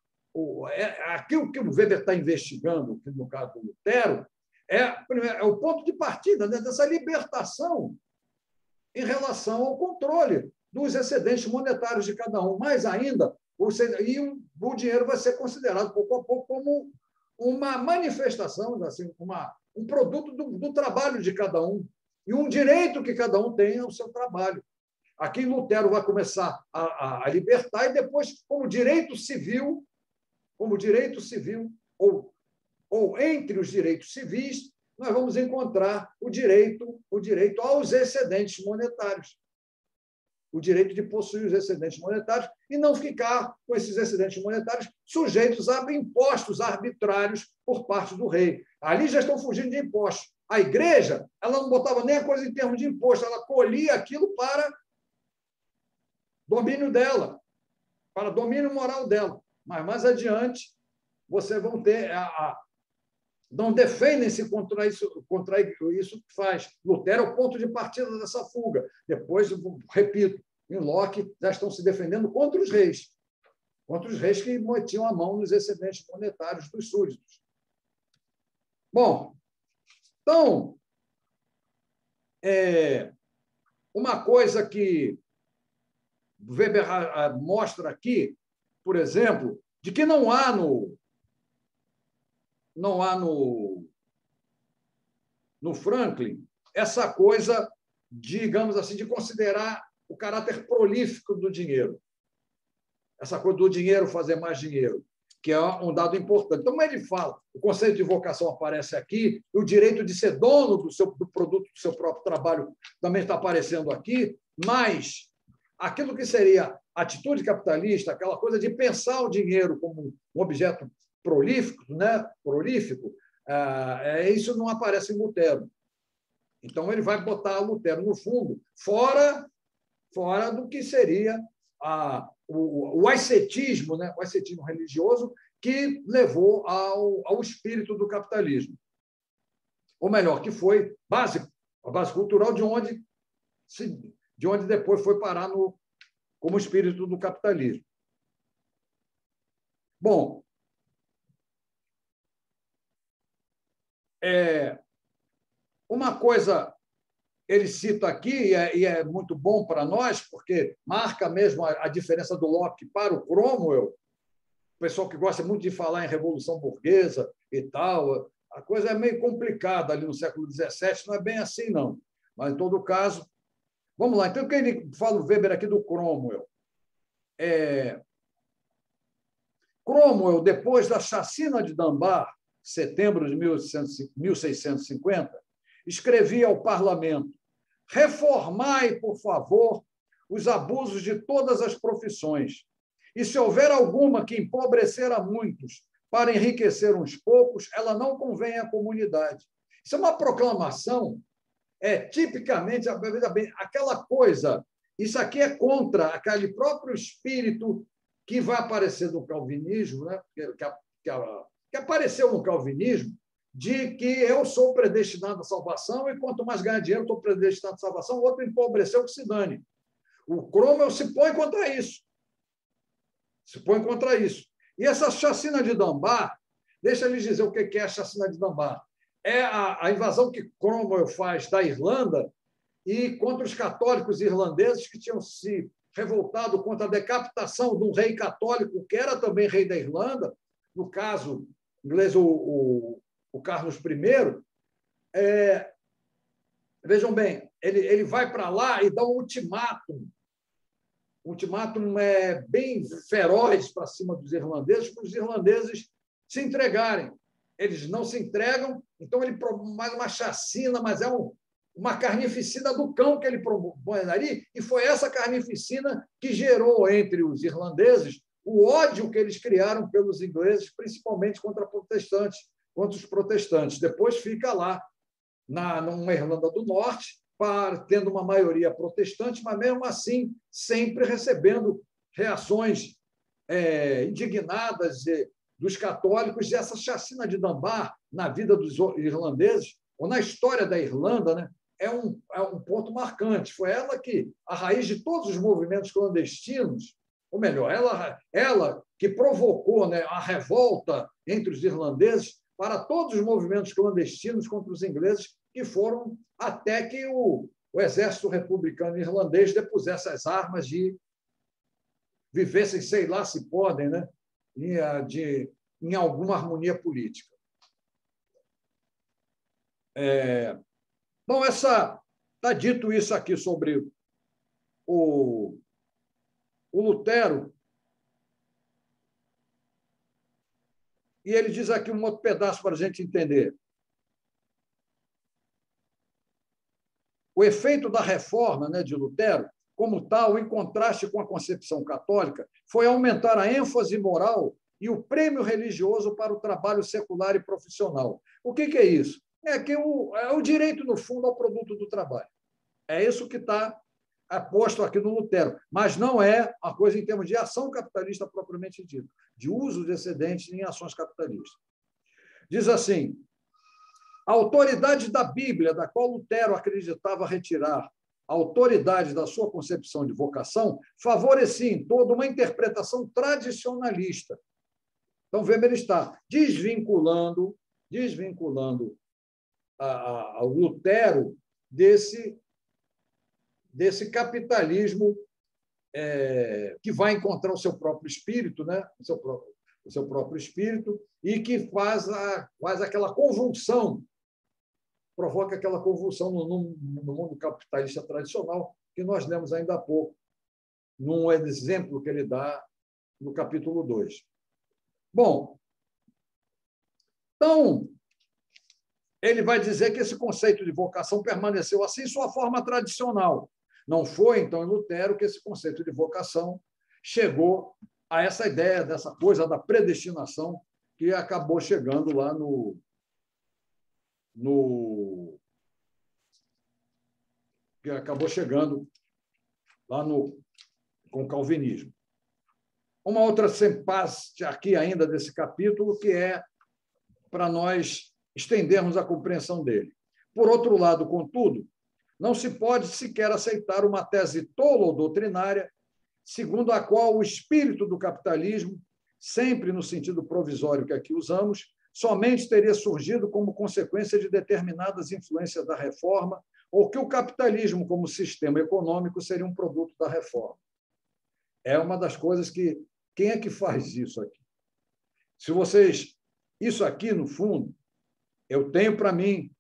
aqui o que o Weber está investigando, no caso do Lutero, é o ponto de partida, né, dessa libertação em relação ao controle dos excedentes monetários de cada um. Mais ainda, o dinheiro vai ser considerado, pouco a pouco, como uma manifestação, assim, um produto do trabalho de cada um, e um direito que cada um tem ao seu trabalho. Aqui Lutero vai começar a libertar, e depois, como direito civil, ou entre os direitos civis, nós vamos encontrar o direito aos excedentes monetários. O direito de possuir os excedentes monetários e não ficar com esses excedentes monetários sujeitos a impostos arbitrários por parte do rei. Ali já estão fugindo de impostos. A igreja, ela não botava nem a coisa em termos de imposto, ela colhia aquilo para domínio dela, para domínio moral dela. Mas mais adiante, vocês vão ter não defendem-se contra isso que faz. Lutero é o ponto de partida dessa fuga. Depois, repito, em Locke, já estão se defendendo contra os reis que metiam a mão nos excedentes monetários dos súditos. Bom, então, uma coisa que Weber mostra aqui, por exemplo, de que não há no Franklin essa coisa, digamos assim, de considerar o caráter prolífico do dinheiro. Essa coisa do dinheiro fazer mais dinheiro, que é um dado importante. Então, como ele fala, o conceito de vocação aparece aqui, o direito de ser dono do produto do seu próprio trabalho também está aparecendo aqui, mas aquilo que seria atitude capitalista, aquela coisa de pensar o dinheiro como um objeto prolífico, isso não aparece em Lutero. Então, ele vai botar Lutero, no fundo, fora do que seria o ascetismo, né? O ascetismo religioso que levou ao espírito do capitalismo. Ou melhor, que foi a base cultural de onde depois foi parar como espírito do capitalismo. Bom, uma coisa ele cita aqui, e é muito bom para nós, porque marca mesmo a diferença do Locke para o Cromwell, o pessoal que gosta muito de falar em Revolução Burguesa e tal, a coisa é meio complicada ali no século XVII, não é bem assim, não. Mas, em todo caso, vamos lá. Então, o que ele fala, o Weber, aqui do Cromwell? Cromwell, depois da chacina de Dunbar, setembro de 1650, escrevia ao parlamento: reformai, por favor, os abusos de todas as profissões. E se houver alguma que empobrecer a muitos para enriquecer uns poucos, ela não convém à comunidade. Isso é uma proclamação, tipicamente, veja bem, aquela coisa, isso aqui é contra aquele próprio espírito que vai aparecer do calvinismo, né? que apareceu no calvinismo, de que eu sou predestinado à salvação e quanto mais ganhar dinheiro, estou predestinado à salvação, o outro empobreceu, que se dane. O Cromwell se põe contra isso. E essa chacina de Dunbar, deixa eu lhes dizer o que é a chacina de Dunbar. É a invasão que Cromwell faz da Irlanda e contra os católicos irlandeses que tinham se revoltado contra a decapitação de um rei católico, que era também rei da Irlanda, no caso inglês, o Carlos I. Vejam bem, ele vai para lá e dá um ultimátum. Um ultimátum bem feroz para cima dos irlandeses, para os irlandeses se entregarem. Eles não se entregam, então ele mais uma chacina, mas é uma carnificina do cão que ele propõe ali, e foi essa carnificina que gerou entre os irlandeses o ódio que eles criaram pelos ingleses, principalmente contra os protestantes. Depois fica lá, numa Irlanda do Norte, tendo uma maioria protestante, mas, mesmo assim, sempre recebendo reações indignadas dos católicos. E essa chacina de Dunbar, na vida dos irlandeses, ou na história da Irlanda, né, é um ponto marcante. Foi ela que, a raiz de todos os movimentos clandestinos, ou melhor, ela que provocou, né, a revolta entre os irlandeses para todos os movimentos clandestinos contra os ingleses, que foram até que o exército republicano irlandês depusesse as armas e vivessem, sei lá se podem, né, em alguma harmonia política. Bom, está dito isso aqui sobre o Lutero. E ele diz aqui um outro pedaço para a gente entender. O efeito da reforma, né, de Lutero, como tal, em contraste com a concepção católica, foi aumentar a ênfase moral e o prêmio religioso para o trabalho secular e profissional. O que é isso? É que o direito, no fundo, ao produto do trabalho. É isso que está posto aqui no Lutero, mas não é uma coisa em termos de ação capitalista propriamente dita, de uso de excedentes em ações capitalistas. Diz assim: a autoridade da Bíblia, da qual Lutero acreditava retirar a autoridade da sua concepção de vocação, favorecia em todo uma interpretação tradicionalista. Então, Weber está desvinculando ao Lutero desse capitalismo que vai encontrar o seu próprio espírito, né? o seu próprio espírito, e que faz aquela convulsão, provoca aquela convulsão no mundo capitalista tradicional, que nós lemos ainda há pouco, num exemplo que ele dá no capítulo 2. Bom, então, ele vai dizer que esse conceito de vocação permaneceu assim em sua forma tradicional. Não foi, então, em Lutero que esse conceito de vocação chegou a essa ideia, dessa coisa da predestinação, que acabou chegando lá com o calvinismo. Uma outra parte aqui ainda desse capítulo, que é para nós estendermos a compreensão dele. Por outro lado, contudo, não se pode sequer aceitar uma tese tola ou doutrinária, segundo a qual o espírito do capitalismo, sempre no sentido provisório que aqui usamos, somente teria surgido como consequência de determinadas influências da reforma, ou que o capitalismo, como sistema econômico, seria um produto da reforma. É uma das coisas que... Quem é que faz isso aqui? Se vocês... Isso aqui, no fundo, eu tenho para mim,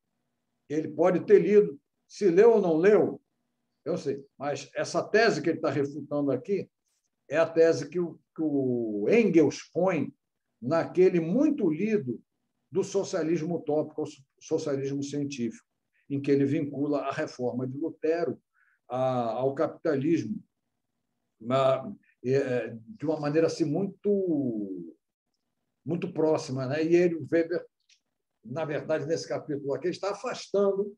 ele pode ter lido, se leu ou não leu, eu sei, mas essa tese que ele está refutando aqui é a tese que o Engels põe naquele muito lido do socialismo utópico ao socialismo científico, em que ele vincula a reforma de Lutero ao capitalismo, de uma maneira assim, muito próxima, né? E ele, o Weber, na verdade, nesse capítulo aqui, ele está afastando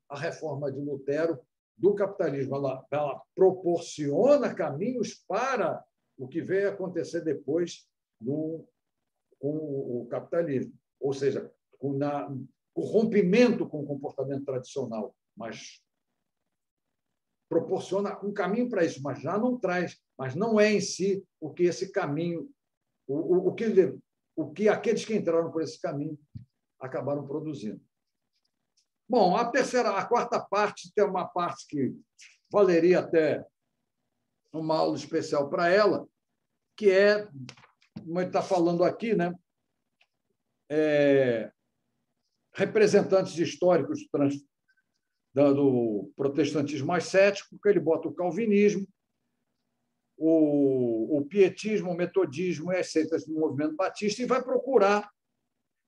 a reforma de Lutero do capitalismo. Ela proporciona caminhos para o que veio a acontecer depois com o capitalismo, ou seja, com o rompimento com o comportamento tradicional, mas proporciona um caminho para isso, mas já não traz, mas não é em si o que esse caminho, o que aqueles que entraram por esse caminho acabaram produzindo. Bom, a quarta parte tem uma parte que valeria até uma aula especial para ela, que é, como ele está falando aqui, né? Representantes históricos do protestantismo mais cético, porque ele bota o calvinismo, o pietismo, o metodismo e as seitas do movimento batista, e vai procurar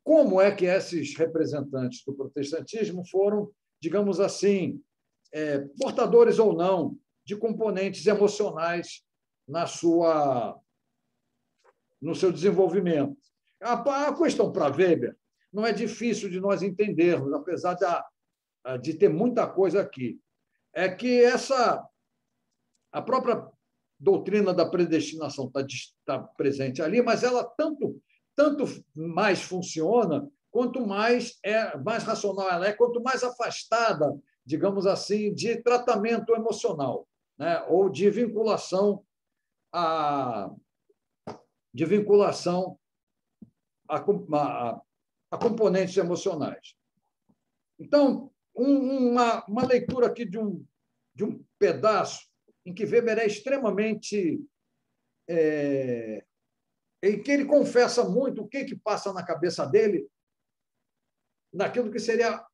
como é que esses representantes do protestantismo foram, digamos assim, portadores ou não de componentes emocionais no seu desenvolvimento. A questão para Weber não é difícil de nós entendermos, apesar de ter muita coisa aqui. É que a própria doutrina da predestinação está presente ali, mas ela tanto mais funciona, quanto mais racional ela é, quanto mais afastada, digamos assim, de tratamento emocional, né? Ou de vinculação a componentes emocionais. Então, uma leitura aqui de um pedaço em que Weber é extremamente... em que ele confessa muito o que passa na cabeça dele, naquilo que seria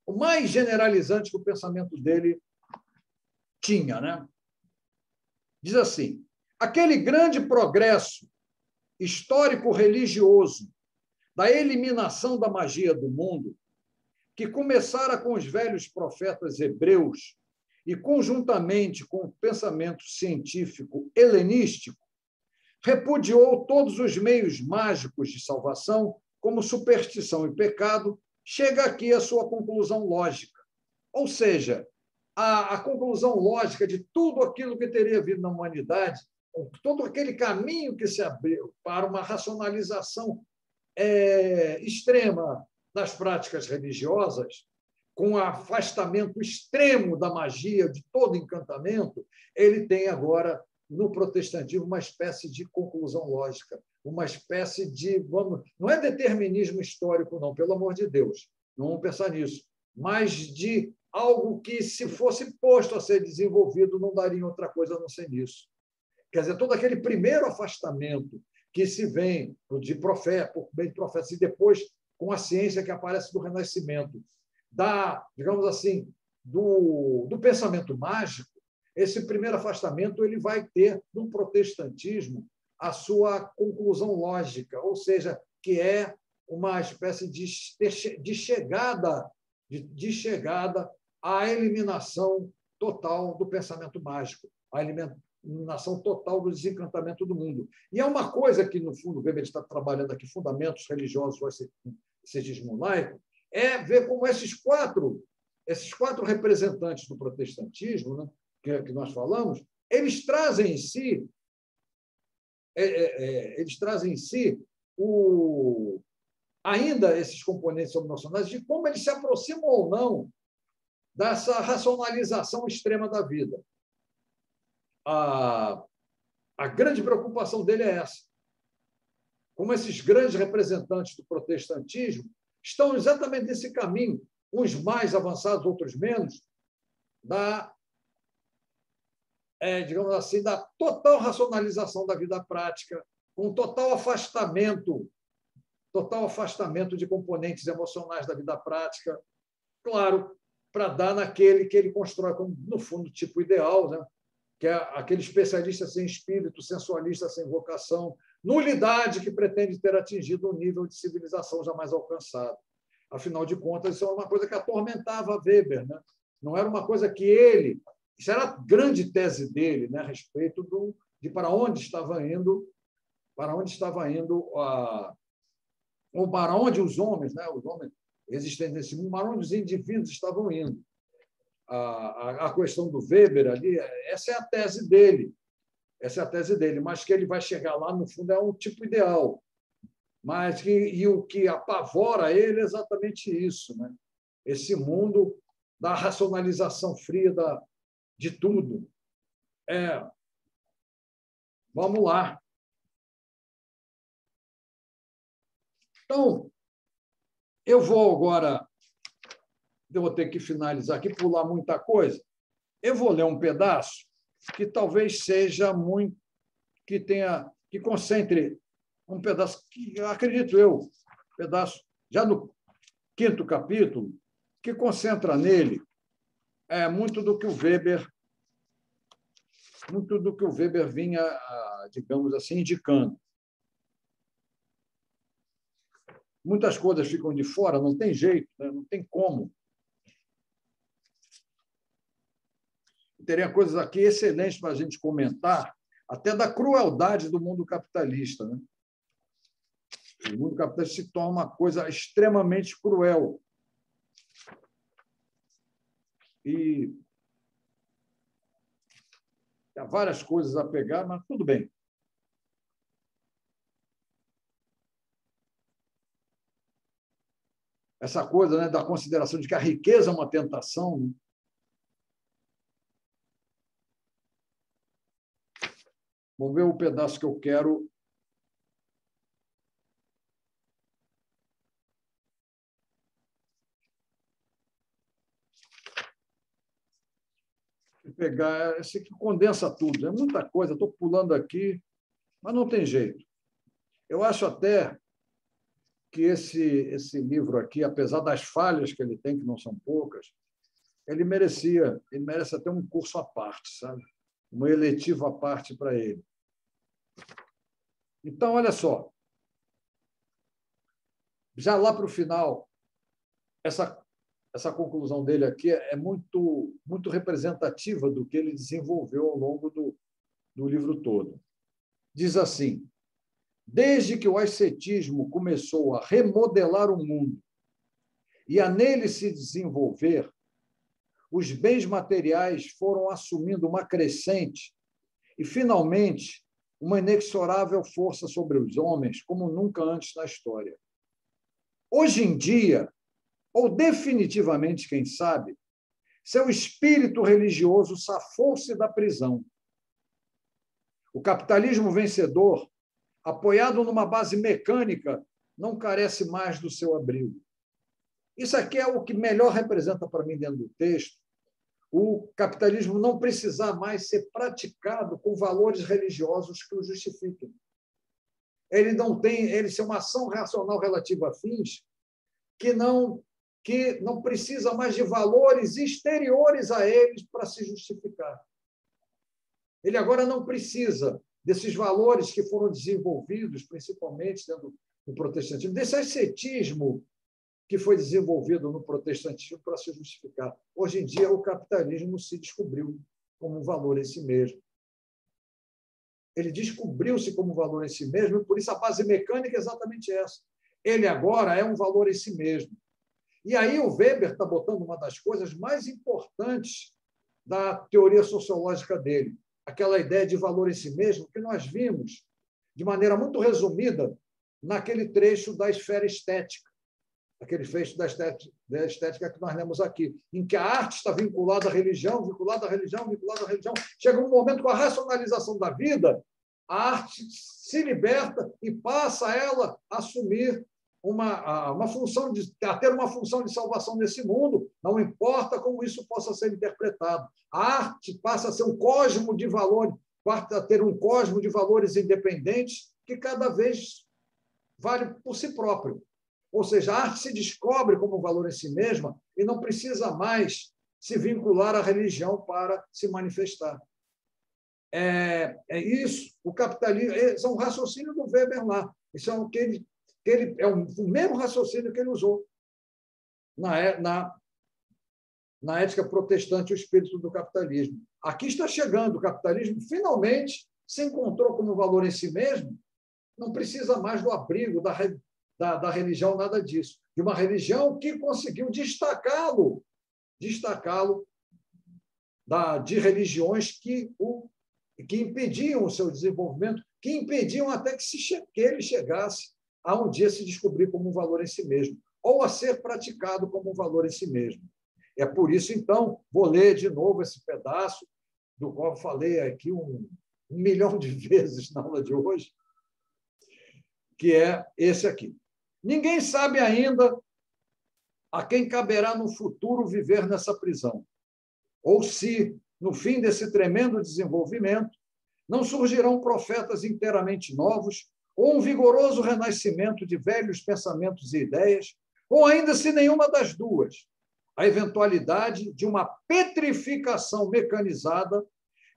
o mais generalizante que o pensamento dele tinha, né? Diz assim: aquele grande progresso histórico-religioso da eliminação da magia do mundo, que começara com os velhos profetas hebreus e, conjuntamente com o pensamento científico helenístico, repudiou todos os meios mágicos de salvação, como superstição e pecado, chega aqui à sua conclusão lógica. Ou seja, a conclusão lógica de tudo aquilo que teria havido na humanidade, todo aquele caminho que se abriu para uma racionalização extrema das práticas religiosas, com afastamento extremo da magia, de todo encantamento, ele tem agora, no protestantismo, uma espécie de conclusão lógica, uma espécie de... não é determinismo histórico, não, pelo amor de Deus, não vamos pensar nisso, mas de algo que, se fosse posto a ser desenvolvido, não daria outra coisa a não ser nisso. Quer dizer, todo aquele primeiro afastamento que se vem de profeta, por meio de profetas, e depois com a ciência que aparece do Renascimento, digamos assim, do pensamento mágico, esse primeiro afastamento ele vai ter, no protestantismo, a sua conclusão lógica, ou seja, que é uma espécie de chegada à eliminação total do pensamento mágico, à eliminação total do desencantamento do mundo. E é uma coisa que, no fundo, o Weber está trabalhando aqui, fundamentos religiosos do ascetismo laico, é ver como esses quatro representantes do protestantismo, né, que nós falamos, eles trazem em si ainda esses componentes sobrenacionais de como eles se aproximam ou não dessa racionalização extrema da vida. A grande preocupação dele é essa. Como esses grandes representantes do protestantismo estão exatamente nesse caminho, uns mais avançados, outros menos, digamos assim, da total racionalização da vida prática, com total afastamento de componentes emocionais da vida prática, claro, para dar naquele que ele constrói como, no fundo, tipo ideal, né? Que é aquele especialista sem espírito, sensualista sem vocação, nulidade que pretende ter atingido um nível de civilização jamais alcançado. Afinal de contas, isso é uma coisa que atormentava Weber, né? Não era uma coisa que ele... Isso era a grande tese dele, né, a respeito de para onde estava indo ou para onde os homens existentes nesse mundo, para onde os indivíduos estavam indo. A questão do Weber ali, essa é a tese dele, mas que ele vai chegar lá, no fundo, é um tipo ideal. E o que apavora ele é exatamente isso, né? Esse mundo da racionalização fria de tudo. Vamos lá. Então, eu vou ter que finalizar aqui, pular muita coisa. Eu vou ler um pedaço que talvez seja muito, que concentre um pedaço, que acredito eu, pedaço já no 5º capítulo, que concentra nele muito do que o Weber vinha, digamos assim, indicando. Muitas coisas ficam de fora, não tem jeito, né? Não tem como. Teria coisas aqui excelentes para a gente comentar, até da crueldade do mundo capitalista, né? O mundo capitalista se torna uma coisa extremamente cruel. E há várias coisas a pegar, mas tudo bem. Essa coisa, né, da consideração de que a riqueza é uma tentação, né? Vamos ver o pedaço que eu quero. Pegar esse que condensa tudo. É muita coisa, estou pulando aqui, mas não tem jeito. Eu acho até que esse livro aqui, apesar das falhas que ele tem, que não são poucas, ele merece até um curso à parte, sabe? Uma eletiva à parte para ele. Então, olha só. Já lá para o final, essa conclusão dele aqui é muito, muito representativa do que ele desenvolveu ao longo do livro todo. Diz assim: desde que o ascetismo começou a remodelar o mundo e a nele se desenvolver, os bens materiais foram assumindo uma crescente e, finalmente, uma inexorável força sobre os homens, como nunca antes na história. Hoje em dia, ou definitivamente, quem sabe, seu espírito religioso safou-se da prisão. O capitalismo vencedor, apoiado numa base mecânica, não carece mais do seu abrigo. Isso aqui é o que melhor representa para mim dentro do texto o capitalismo não precisar mais ser praticado com valores religiosos que o justifiquem. Ele não tem, ele é uma ação racional relativa a fins que não precisa mais de valores exteriores a eles para se justificar. Ele agora não precisa desses valores que foram desenvolvidos, principalmente dentro do protestantismo, desse ascetismo que foi desenvolvido no protestantismo para se justificar. Hoje em dia, o capitalismo se descobriu como um valor em si mesmo. Ele descobriu-se como um valor em si mesmo, e por isso a base mecânica é exatamente essa. Ele agora é um valor em si mesmo. E aí o Weber está botando uma das coisas mais importantes da teoria sociológica dele, aquela ideia de valor em si mesmo que nós vimos de maneira muito resumida naquele trecho da esfera estética, aquele trecho da estética que nós lemos aqui, em que a arte está vinculada à religião, vinculada à religião, vinculada à religião. Chega um momento com a racionalização da vida, a arte se liberta e passa ela a assumir uma função a ter uma função de salvação nesse mundo, não importa como isso possa ser interpretado. A arte passa a ser um cosmo de valores, passa a ter um cosmo de valores independentes que cada vez vale por si próprio. Ou seja, a arte se descobre como valor em si mesma e não precisa mais se vincular à religião para se manifestar. É isso, o capitalismo, é um raciocínio do Weber lá. Isso é o o mesmo raciocínio que ele usou na ética protestante, o espírito do capitalismo. Aqui está chegando, o capitalismo finalmente se encontrou como valor em si mesmo, não precisa mais do abrigo da religião, nada disso. De uma religião que conseguiu destacá-lo de religiões que impediam o seu desenvolvimento, que impediam até que ele chegasse a um dia se descobrir como um valor em si mesmo, ou a ser praticado como um valor em si mesmo. É por isso, então, vou ler de novo esse pedaço, do qual falei aqui 1 milhão de vezes na aula de hoje, que é esse aqui. Ninguém sabe ainda a quem caberá no futuro viver nessa prisão, ou se, no fim desse tremendo desenvolvimento, não surgirão profetas inteiramente novos, ou um vigoroso renascimento de velhos pensamentos e ideias, ou ainda, se nenhuma das duas, a eventualidade de uma petrificação mecanizada,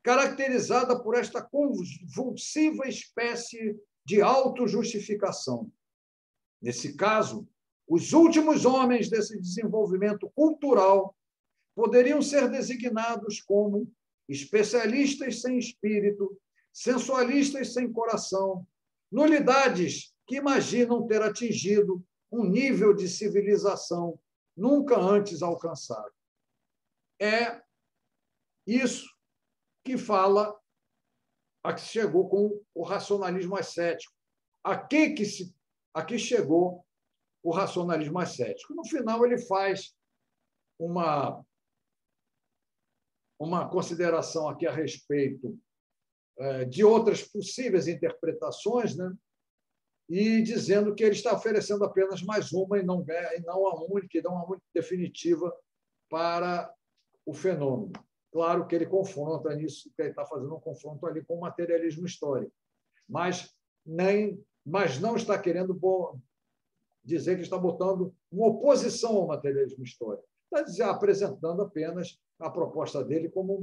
caracterizada por esta convulsiva espécie de autojustificação. Nesse caso, os últimos homens desse desenvolvimento cultural poderiam ser designados como especialistas sem espírito, sensualistas sem coração, nulidades que imaginam ter atingido um nível de civilização nunca antes alcançado. É isso que fala, a que chegou com o racionalismo ascético. Aqui chegou o racionalismo ascético. No final, ele faz uma consideração aqui a respeito de outras possíveis interpretações, né? E dizendo que ele está oferecendo apenas mais uma e não a única, não a única definitiva para o fenômeno. Claro que ele confronta nisso, que ele está fazendo um confronto ali com o materialismo histórico, mas não está querendo dizer que está botando uma oposição ao materialismo histórico. Está apresentando apenas a proposta dele como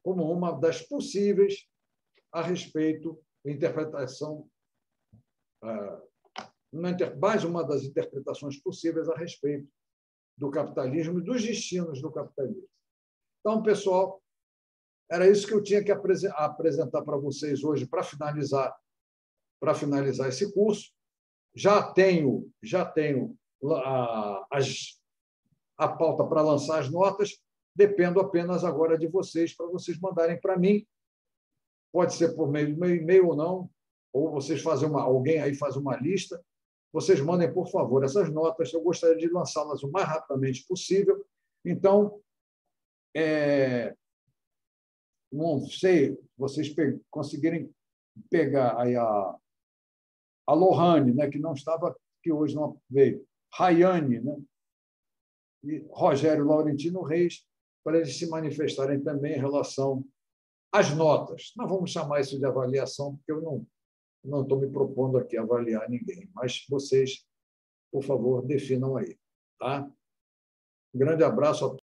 uma das possíveis a respeito da interpretação, mais uma das interpretações possíveis a respeito do capitalismo e dos destinos do capitalismo. Então, pessoal, era isso que eu tinha que apresentar para vocês hoje para finalizar esse curso. Já tenho a pauta para lançar as notas, dependo apenas agora de vocês, para vocês mandarem para mim. Pode ser por meio do meu e-mail ou não, ou vocês fazem alguém aí faz uma lista. Vocês mandem, por favor, essas notas. Eu gostaria de lançá-las o mais rapidamente possível. Então, não sei, vocês conseguirem pegar aí a Lohane, né, que não estava, que hoje não veio, Rayane, né, e Rogério Laurentino Reis, para eles se manifestarem também em relação às notas. Nós vamos chamar isso de avaliação, porque eu não estou me propondo aqui avaliar ninguém, mas vocês, por favor, definam aí. Tá? Um grande abraço a todos.